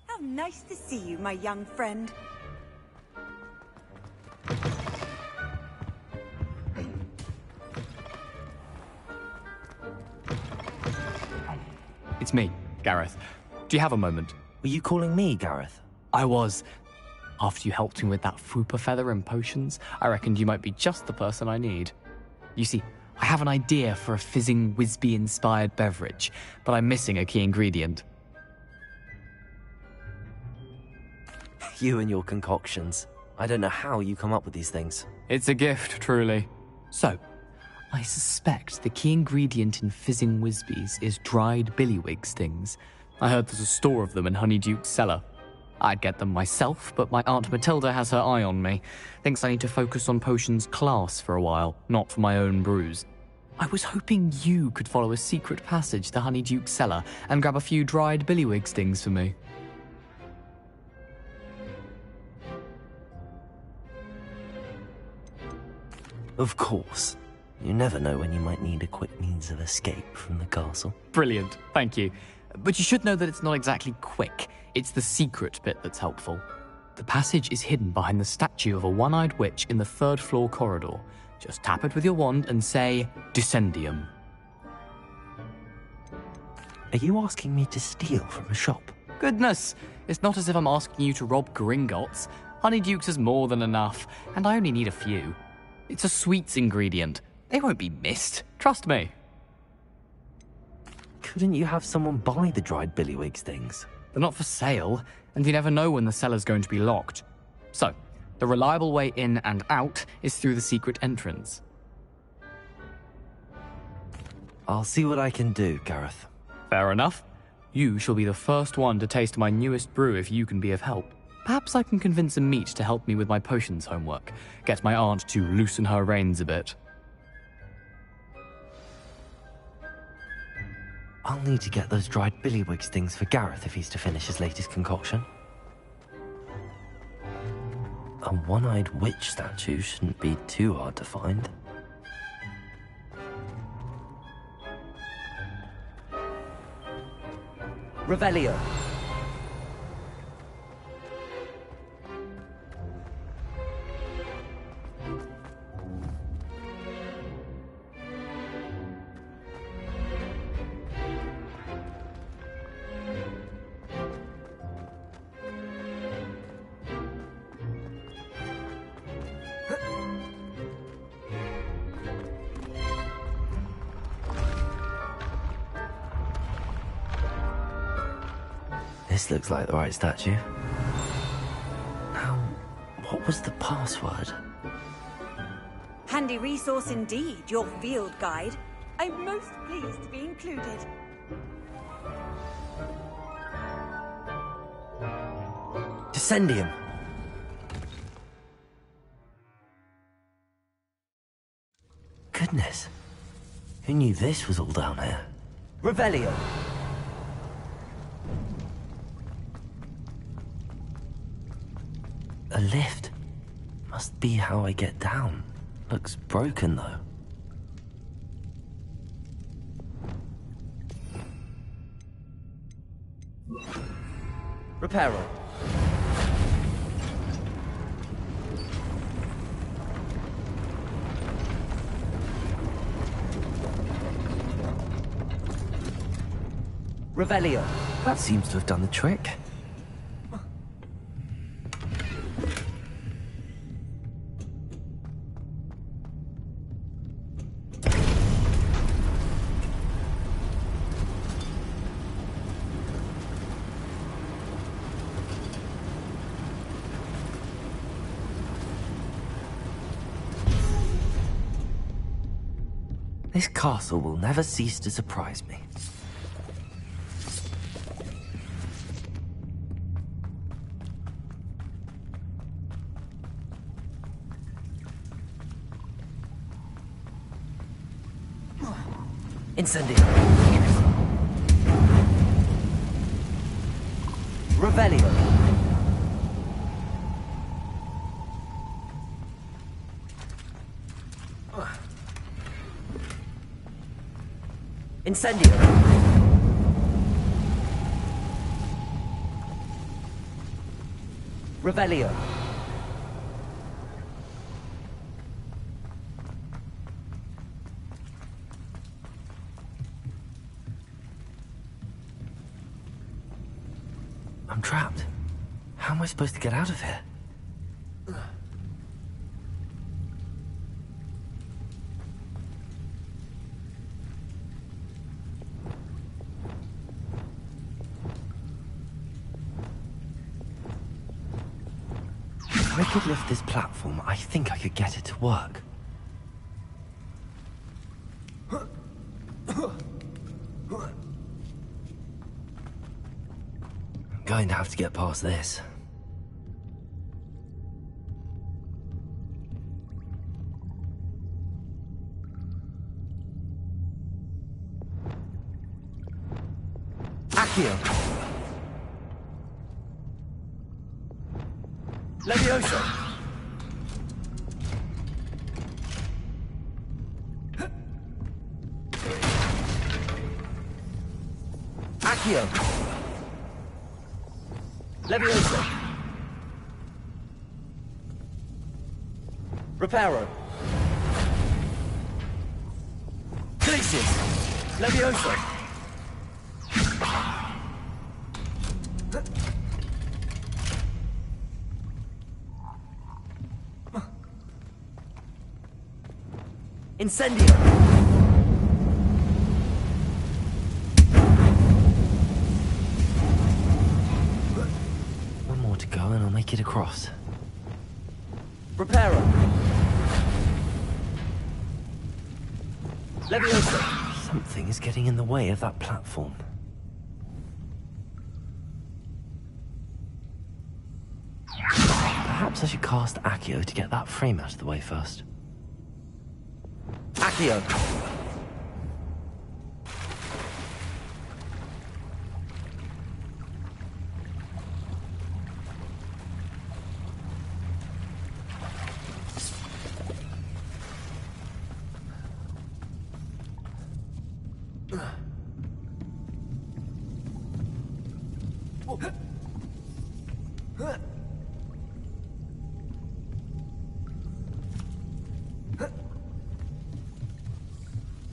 [SPEAKER 16] How nice to see you, my young friend.
[SPEAKER 18] It's me, Gareth. Do you have a moment?
[SPEAKER 2] Were you calling me, Gareth?
[SPEAKER 18] I was. After you helped me with that Fupa feather and potions, I reckoned you might be just the person I need. You see, I have an idea for a fizzing Wisby-inspired beverage, but I'm missing a key ingredient.
[SPEAKER 2] You and your concoctions. I don't know how you come up with these things.
[SPEAKER 18] It's a gift, truly. So, I suspect the key ingredient in fizzing Wisbies is dried billywig stings. I heard there's a store of them in Honeyduke's cellar. I'd get them myself, but my Aunt Matilda has her eye on me. Thinks I need to focus on potions class for a while, not for my own brews. I was hoping you could follow a secret passage to Honeyduke's cellar and grab a few dried billywig stings for me.
[SPEAKER 2] Of course. You never know when you might need a quick means of escape from the castle.
[SPEAKER 18] Brilliant, thank you. But you should know that it's not exactly quick. It's the secret bit that's helpful. The passage is hidden behind the statue of a one-eyed witch in the third-floor corridor. Just tap it with your wand and say, Descendium.
[SPEAKER 2] Are you asking me to steal from a shop?
[SPEAKER 18] Goodness, it's not as if I'm asking you to rob Gringotts. Honeyduke's is more than enough, and I only need a few. It's a sweets ingredient. They won't be missed. Trust me.
[SPEAKER 2] Couldn't you have someone buy the dried billywigs things?
[SPEAKER 18] They're not for sale, and you never know when the cellar's going to be locked. So, the reliable way in and out is through the secret entrance.
[SPEAKER 2] I'll see what I can do, Gareth.
[SPEAKER 18] Fair enough. You shall be the first one to taste my newest brew if you can be of help. Perhaps I can convince a meat to help me with my potions homework. Get my aunt to loosen her reins a bit.
[SPEAKER 2] I'll need to get those dried billywigs things for Gareth if he's to finish his latest concoction. A one-eyed witch statue shouldn't be too hard to find.
[SPEAKER 19] Revelio.
[SPEAKER 2] This looks like the right statue. Now, what was the password?
[SPEAKER 20] Handy resource indeed, your field guide. I'm most pleased to be included.
[SPEAKER 2] Descendium! Goodness. Who knew this was all down here?
[SPEAKER 19] Revelio.
[SPEAKER 2] A lift. Must be how I get down. Looks broken, though.
[SPEAKER 19] Reparo. Revelio.
[SPEAKER 2] That seems to have done the trick. This castle will never cease to surprise me. Incendio.
[SPEAKER 19] Revelio. Incendio. Revelio.
[SPEAKER 2] I'm trapped. How am I supposed to get out of here? If I could lift this platform, I think I could get it to work. I'm going to have to get past this.
[SPEAKER 19] Accio. Levioso. Accio. Levioso. Reparo. Glacius. Levioso. Incendio!
[SPEAKER 2] One more to go and I'll make it across.
[SPEAKER 19] Reparo! Leviosa!
[SPEAKER 2] Something is getting in the way of that platform. Perhaps I should cast Accio to get that frame out of the way first.
[SPEAKER 19] Accio!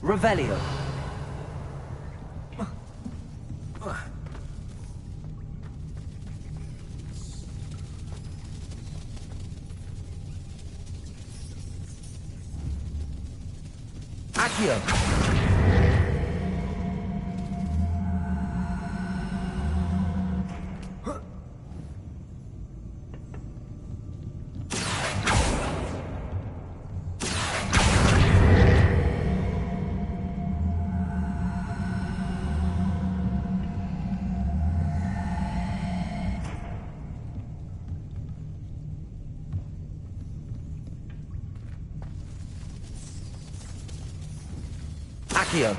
[SPEAKER 19] Revelio. Accio. Accio.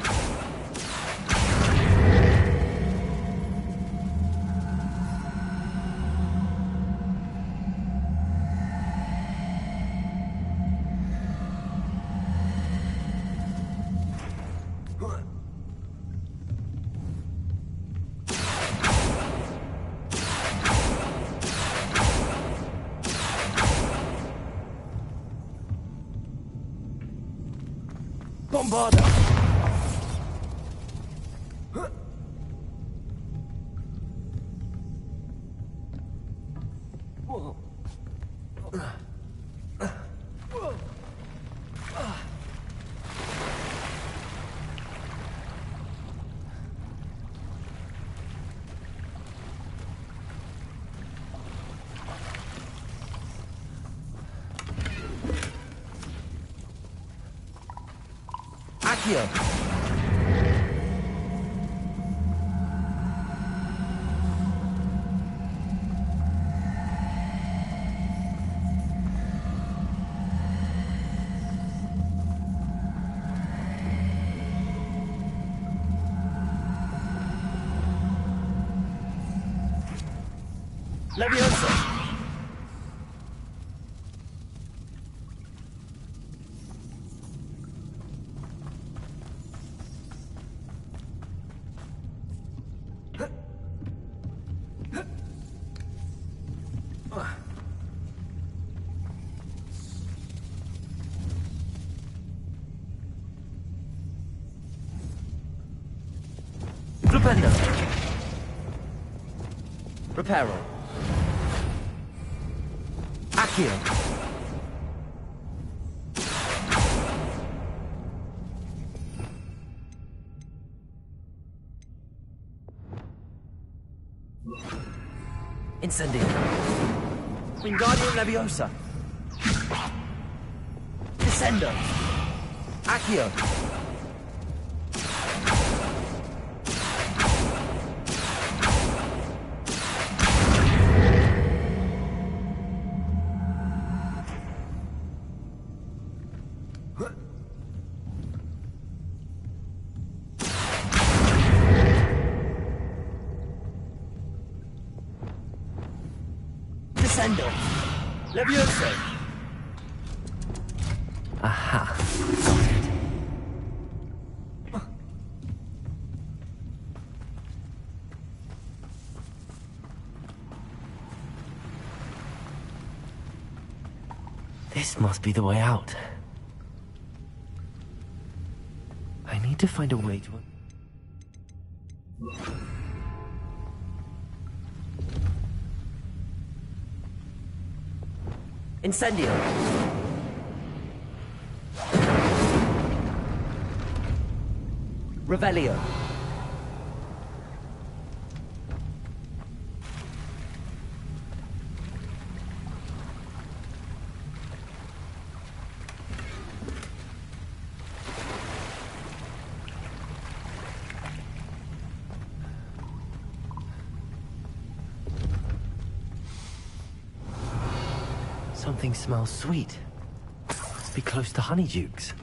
[SPEAKER 19] Bombarda. Accio. Leviosa. Flupendo. Reparo. Accio. Incendio. Wingardium Leviosa. Descendo. Accio. Descendo. Leviosa.
[SPEAKER 2] Aha. This must be the way out. I need to find a way to...
[SPEAKER 19] Incendio. Revelio.
[SPEAKER 2] Something smells sweet. Must be close to Honeydukes.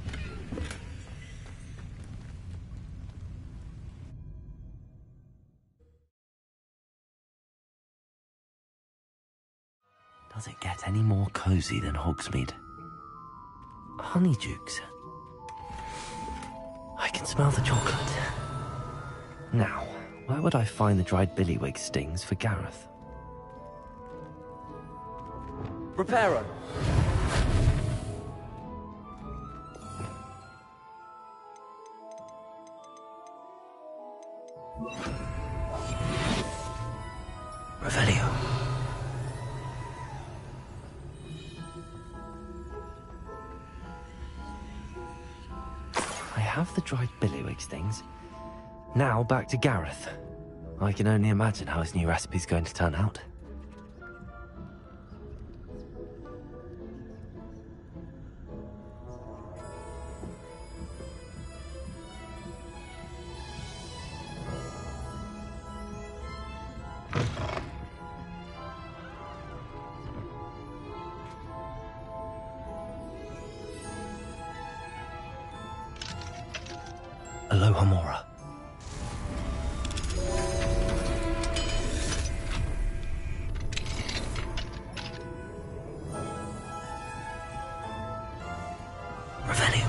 [SPEAKER 2] Does it get any more cozy than Hogsmeade? Honeydukes. I can smell the chocolate. Now, where would I find the dried billywig stings for Gareth?
[SPEAKER 19] Reparo.
[SPEAKER 2] Revelio. I have the dried billywig stings. Now back to Gareth. I can only imagine how his new recipe's going to turn out. Aloha Mora. Revelio.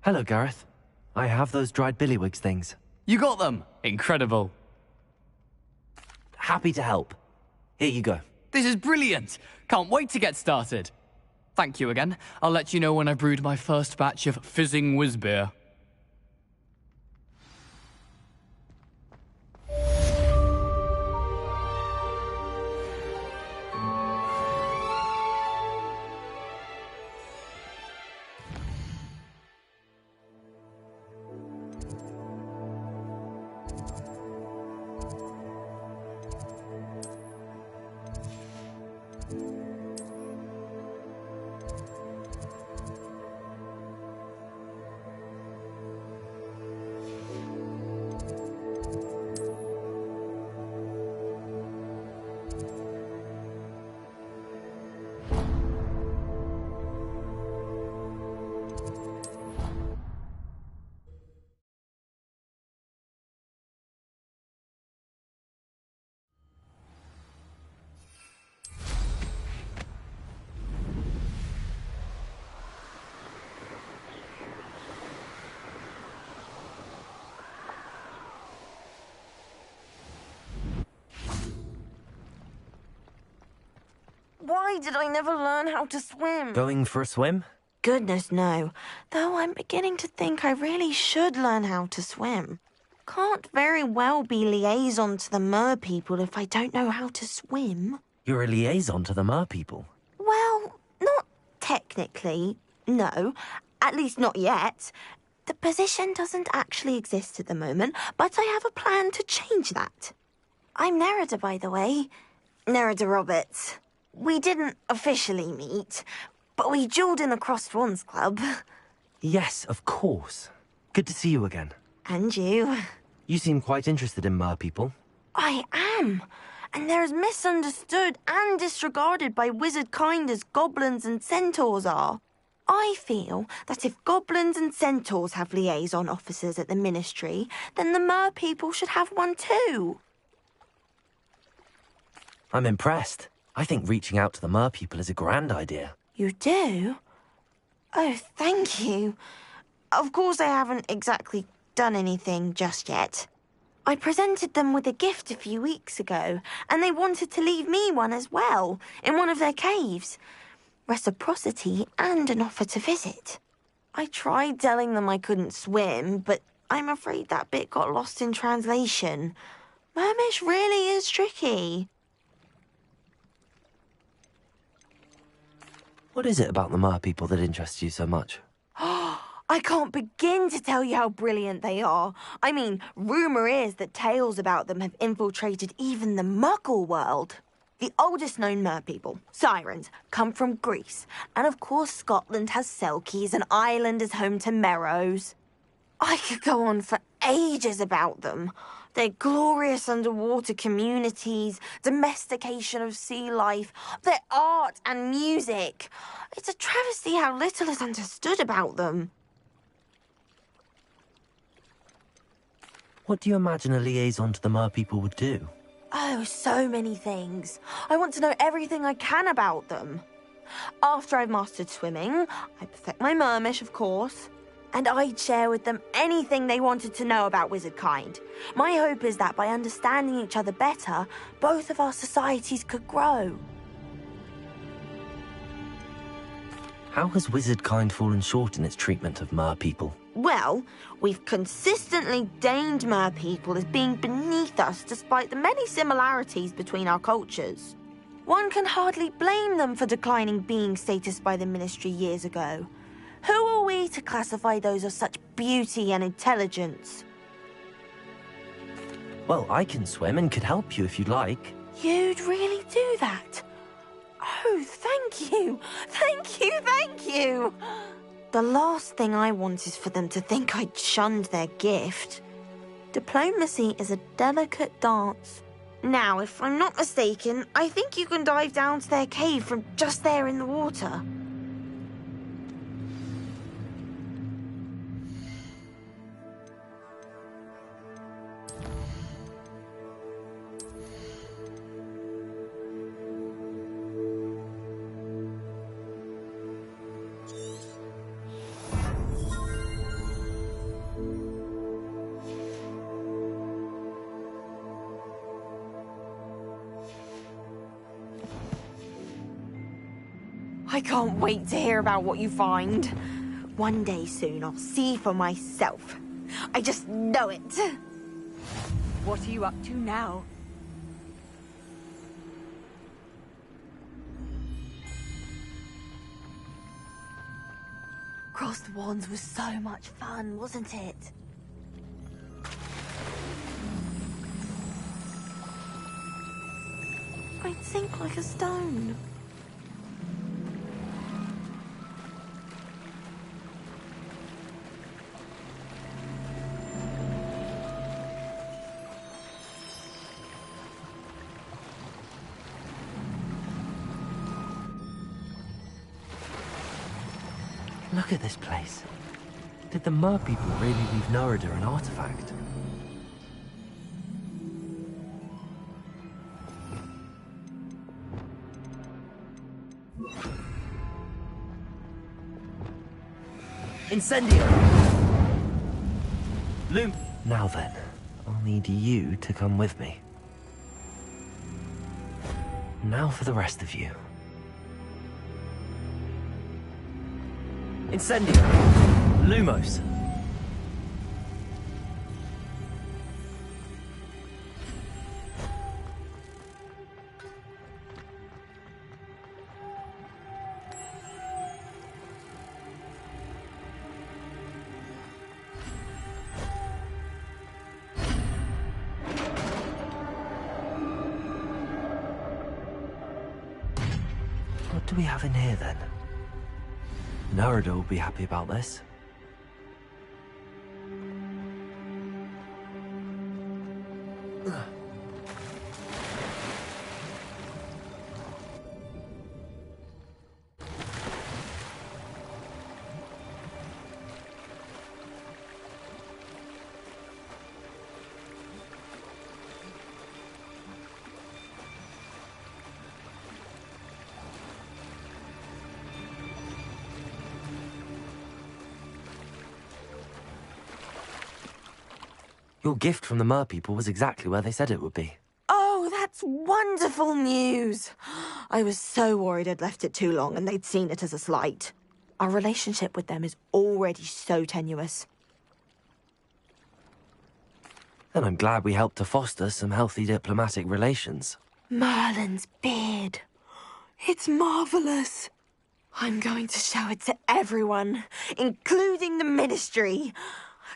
[SPEAKER 2] Hello, Gareth. I have those dried billywig things.
[SPEAKER 18] You got them! Incredible.
[SPEAKER 2] Happy to help. Here you go.
[SPEAKER 18] This is brilliant! Can't wait to get started. Thank you again. I'll let you know when I've brewed my first batch of fizzing whizbeer.
[SPEAKER 21] Why did I never learn how to swim?
[SPEAKER 2] Going for a swim?
[SPEAKER 21] Goodness, no. Though I'm beginning to think I really should learn how to swim. Can't very well be liaison to the mer people if I don't know how to swim.
[SPEAKER 2] You're a liaison to the mer people.
[SPEAKER 21] Well, not technically, no. At least not yet. The position doesn't actually exist at the moment, but I have a plan to change that. I'm Nerida, by the way. Nerida Roberts. We didn't officially meet, but we duelled in the Crossed Wands Club.
[SPEAKER 2] Yes, of course. Good to see you again.
[SPEAKER 21] And you.
[SPEAKER 2] You seem quite interested in mer people.
[SPEAKER 21] I am. And they're as misunderstood and disregarded by wizard kind as goblins and centaurs are. I feel that if goblins and centaurs have liaison officers at the ministry, then the mer people should have one too.
[SPEAKER 2] I'm impressed. I think reaching out to the mer people is a grand idea.
[SPEAKER 21] You do? Oh, thank you. Of course I haven't exactly done anything just yet. I presented them with a gift a few weeks ago, and they wanted to leave me one as well, in one of their caves. Reciprocity and an offer to visit. I tried telling them I couldn't swim, but I'm afraid that bit got lost in translation. Mermish really is tricky.
[SPEAKER 2] What is it about the mer people that interests you so much?
[SPEAKER 21] I can't begin to tell you how brilliant they are. I mean, rumour is that tales about them have infiltrated even the Muggle world. The oldest known mer people, sirens, come from Greece. And of course Scotland has Selkies and Ireland is home to Merrows. I could go on for ages about them. Their glorious underwater communities, domestication of sea life, their art and music. It's a travesty how little is understood about them.
[SPEAKER 2] What do you imagine a liaison to the mer people would do?
[SPEAKER 21] Oh, so many things. I want to know everything I can about them. After I've mastered swimming, I perfect my mermish, of course, and I'd share with them anything they wanted to know about wizard kind. My hope is that by understanding each other better, both of our societies could grow.
[SPEAKER 2] How has wizard kind fallen short in its treatment of mer people?
[SPEAKER 21] Well, we've consistently deigned mer people as being beneath us despite the many similarities between our cultures. One can hardly blame them for declining being status by the ministry years ago. Who are we to classify those of such beauty and intelligence?
[SPEAKER 2] Well, I can swim and could help you if you'd like.
[SPEAKER 21] You'd really do that? Oh, thank you! Thank you, thank you! The last thing I want is for them to think I'd shunned their gift. Diplomacy is a delicate dance. Now, if I'm not mistaken, I think you can dive down to their cave from just there in the water. I can't wait to hear about what you find. One day soon I'll see for myself. I just know it.
[SPEAKER 20] What are you up to now?
[SPEAKER 21] Crossed Wands was so much fun, wasn't it? I'd sink like a stone.
[SPEAKER 2] Look at this place. Did the mer people really leave Nerida an artifact? Incendio! Loom! Now then, I'll need you to come with me. Now for the rest of you. Incendio! Lumos! What do we have in here, then? Narada will be happy about this. Your gift from the Mer people was exactly where they said it would be.
[SPEAKER 21] Oh, that's wonderful news. I was so worried I'd left it too long and they'd seen it as a slight. Our relationship with them is already so tenuous.
[SPEAKER 2] And I'm glad we helped to foster some healthy diplomatic relations.
[SPEAKER 21] Merlin's beard. It's marvellous. I'm going to show it to everyone, including the Ministry.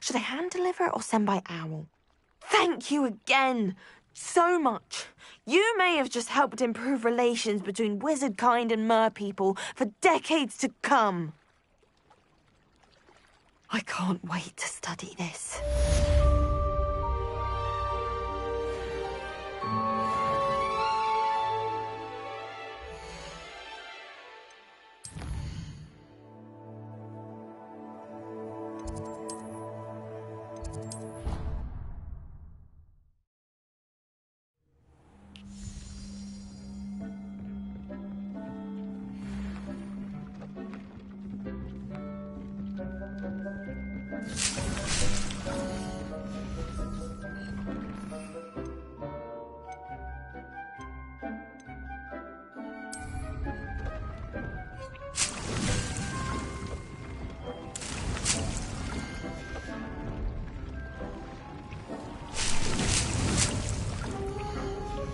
[SPEAKER 21] Should I hand deliver it or send by owl? Thank you again so much. You may have just helped improve relations between wizard kind and mer people for decades to come. I can't wait to study this.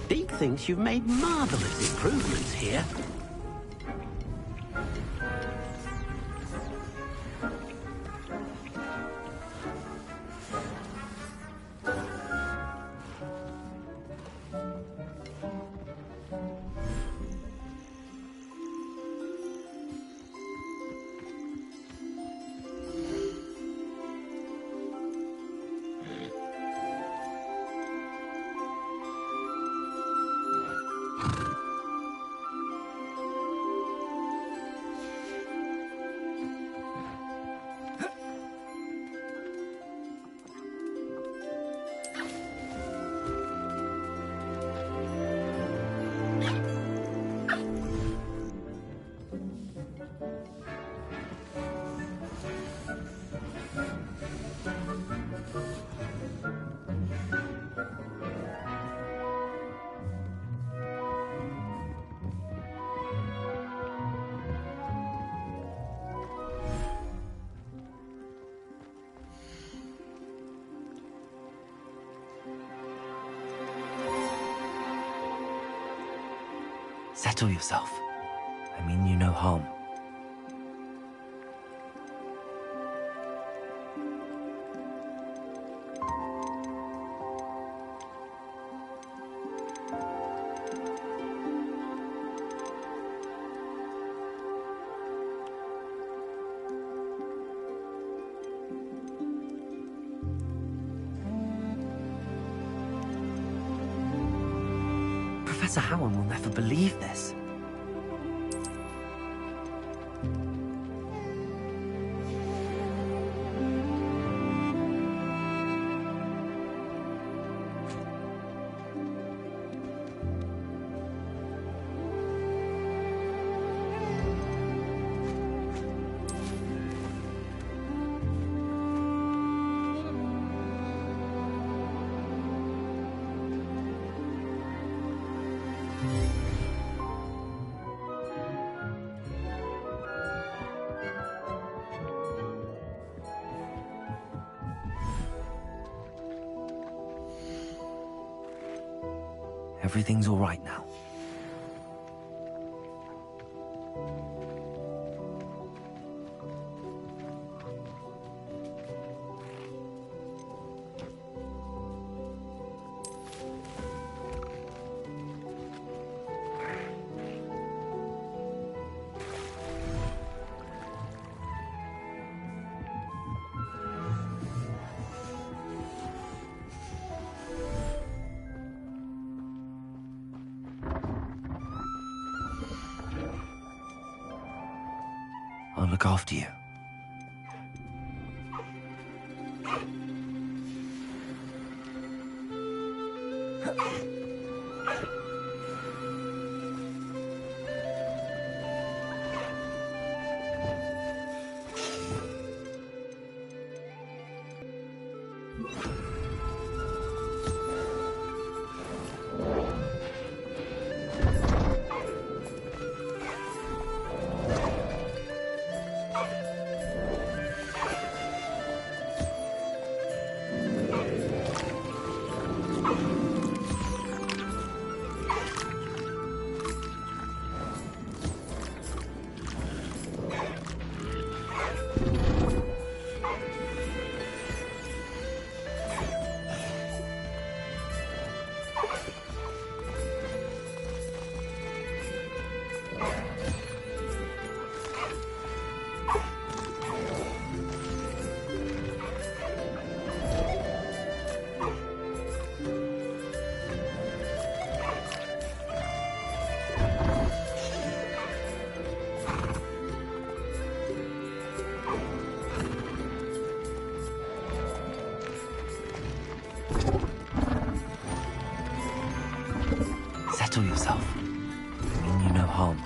[SPEAKER 1] Deke thinks you've made marvelous improvements here.
[SPEAKER 2] Settle yourself. I mean you no harm. Professor Howard will never believe this. Everything's all right now. I'll look after you. Settle yourself. I mean you no harm.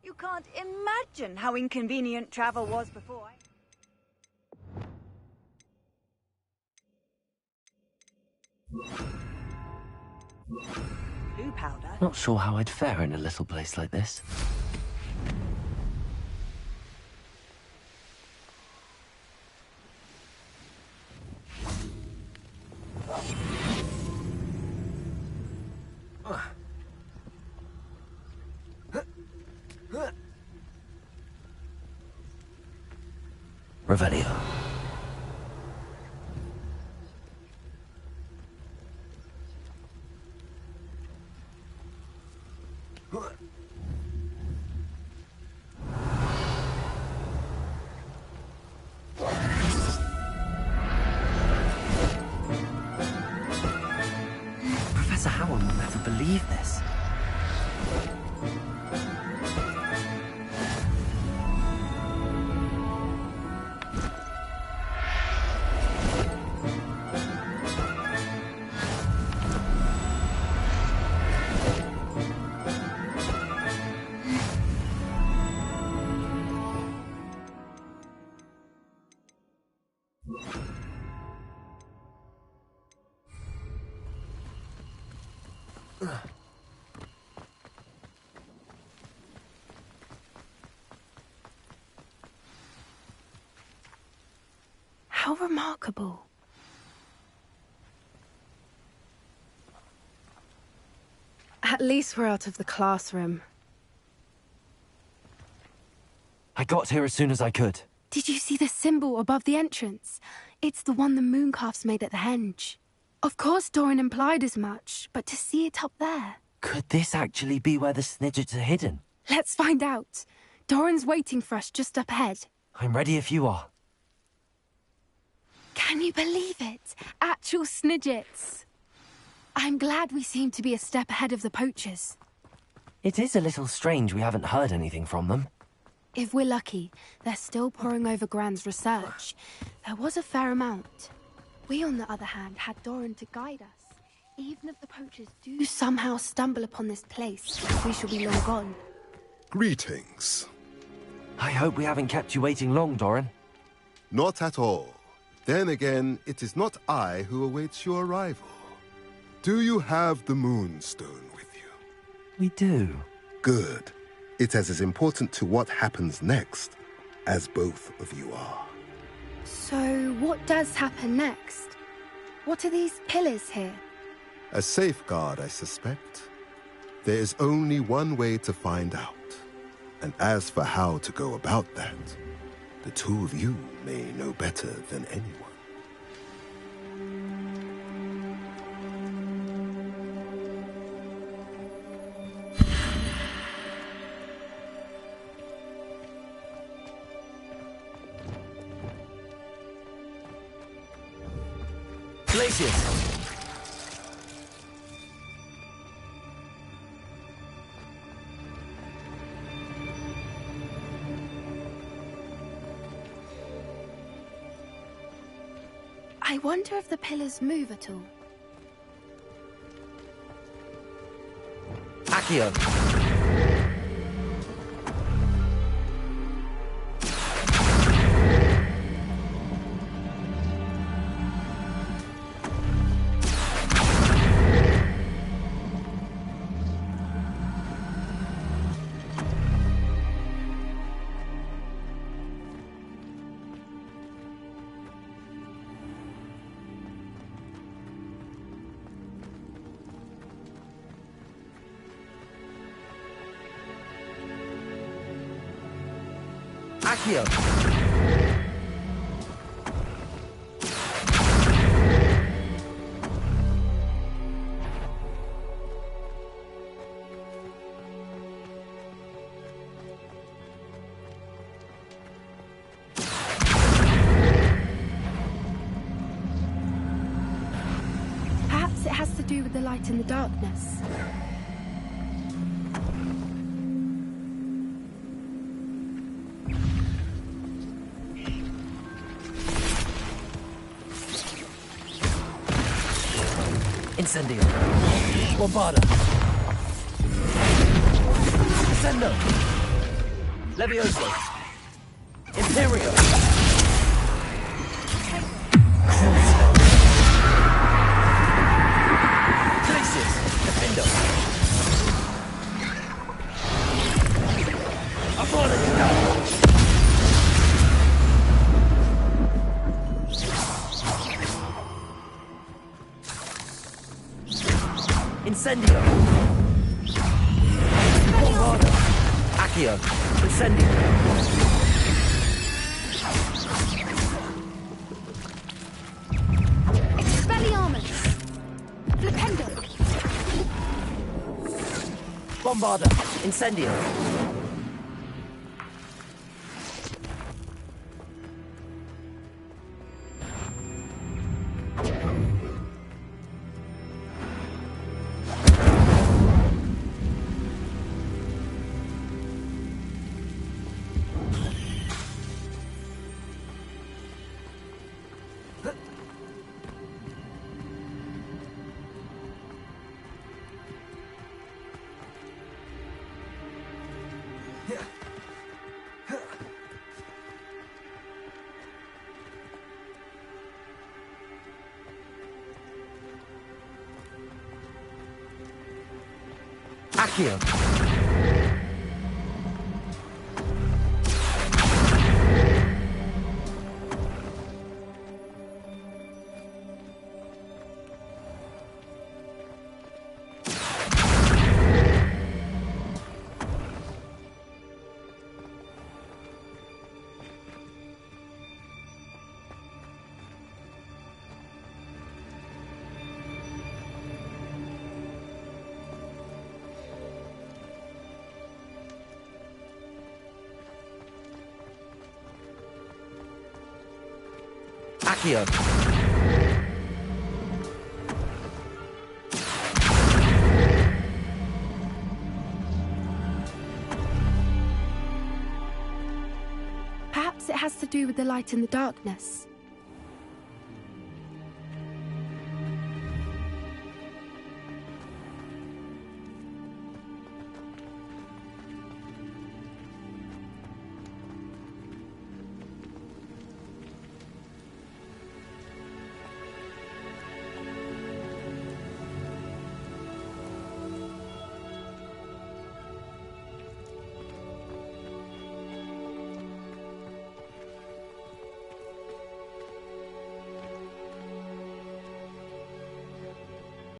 [SPEAKER 20] You can't imagine how inconvenient travel was before. Blue powder?
[SPEAKER 2] Not sure how I'd fare in a little place like this. Revelio. Professor Howard will never believe this.
[SPEAKER 12] How remarkable. At least we're out of the classroom.
[SPEAKER 2] I got here as soon as I could.
[SPEAKER 12] Did you see the symbol above the entrance? It's the one the mooncalfs made at the henge. Of course Doran implied as much, but to see it up there...
[SPEAKER 2] Could this actually be where the Snidgets are hidden?
[SPEAKER 12] Let's find out. Doran's waiting for us just up ahead.
[SPEAKER 2] I'm ready if you are.
[SPEAKER 12] Can you believe it? Actual Snidgets. I'm glad we seem to be a step ahead of the poachers.
[SPEAKER 2] It is a little strange we haven't heard anything from them.
[SPEAKER 12] If we're lucky, they're still poring over Gran's research. There was a fair amount. We, on the other hand, had Doran to guide us. Even if the poachers do somehow stumble upon this place, we shall be long gone.
[SPEAKER 9] Greetings.
[SPEAKER 2] I hope we haven't kept you waiting long, Doran.
[SPEAKER 9] Not at all. Then again, it is not I who awaits your arrival. Do you have the Moonstone with you?
[SPEAKER 2] We do.
[SPEAKER 9] Good. It is as important to what happens next as both of you are.
[SPEAKER 12] So, what does happen next? What are these pillars here?
[SPEAKER 9] A safeguard, I suspect. There is only one way to find out. And as for how to go about that, the two of you may know better than anyone.
[SPEAKER 2] Glacius!
[SPEAKER 12] I wonder if the pillars move at all.
[SPEAKER 2] Accio! Accio!
[SPEAKER 12] Perhaps it has to do with the light in the darkness.
[SPEAKER 2] Incendio. Bombarda. Ascendo. Levioso. Imperio. Incendio! Bombarda! Accio! Incendio!
[SPEAKER 12] Expelliarmus! Flipendo!
[SPEAKER 2] Bombarda! Incendio! Accio! Accio!
[SPEAKER 12] Perhaps it has to do with the light in the darkness.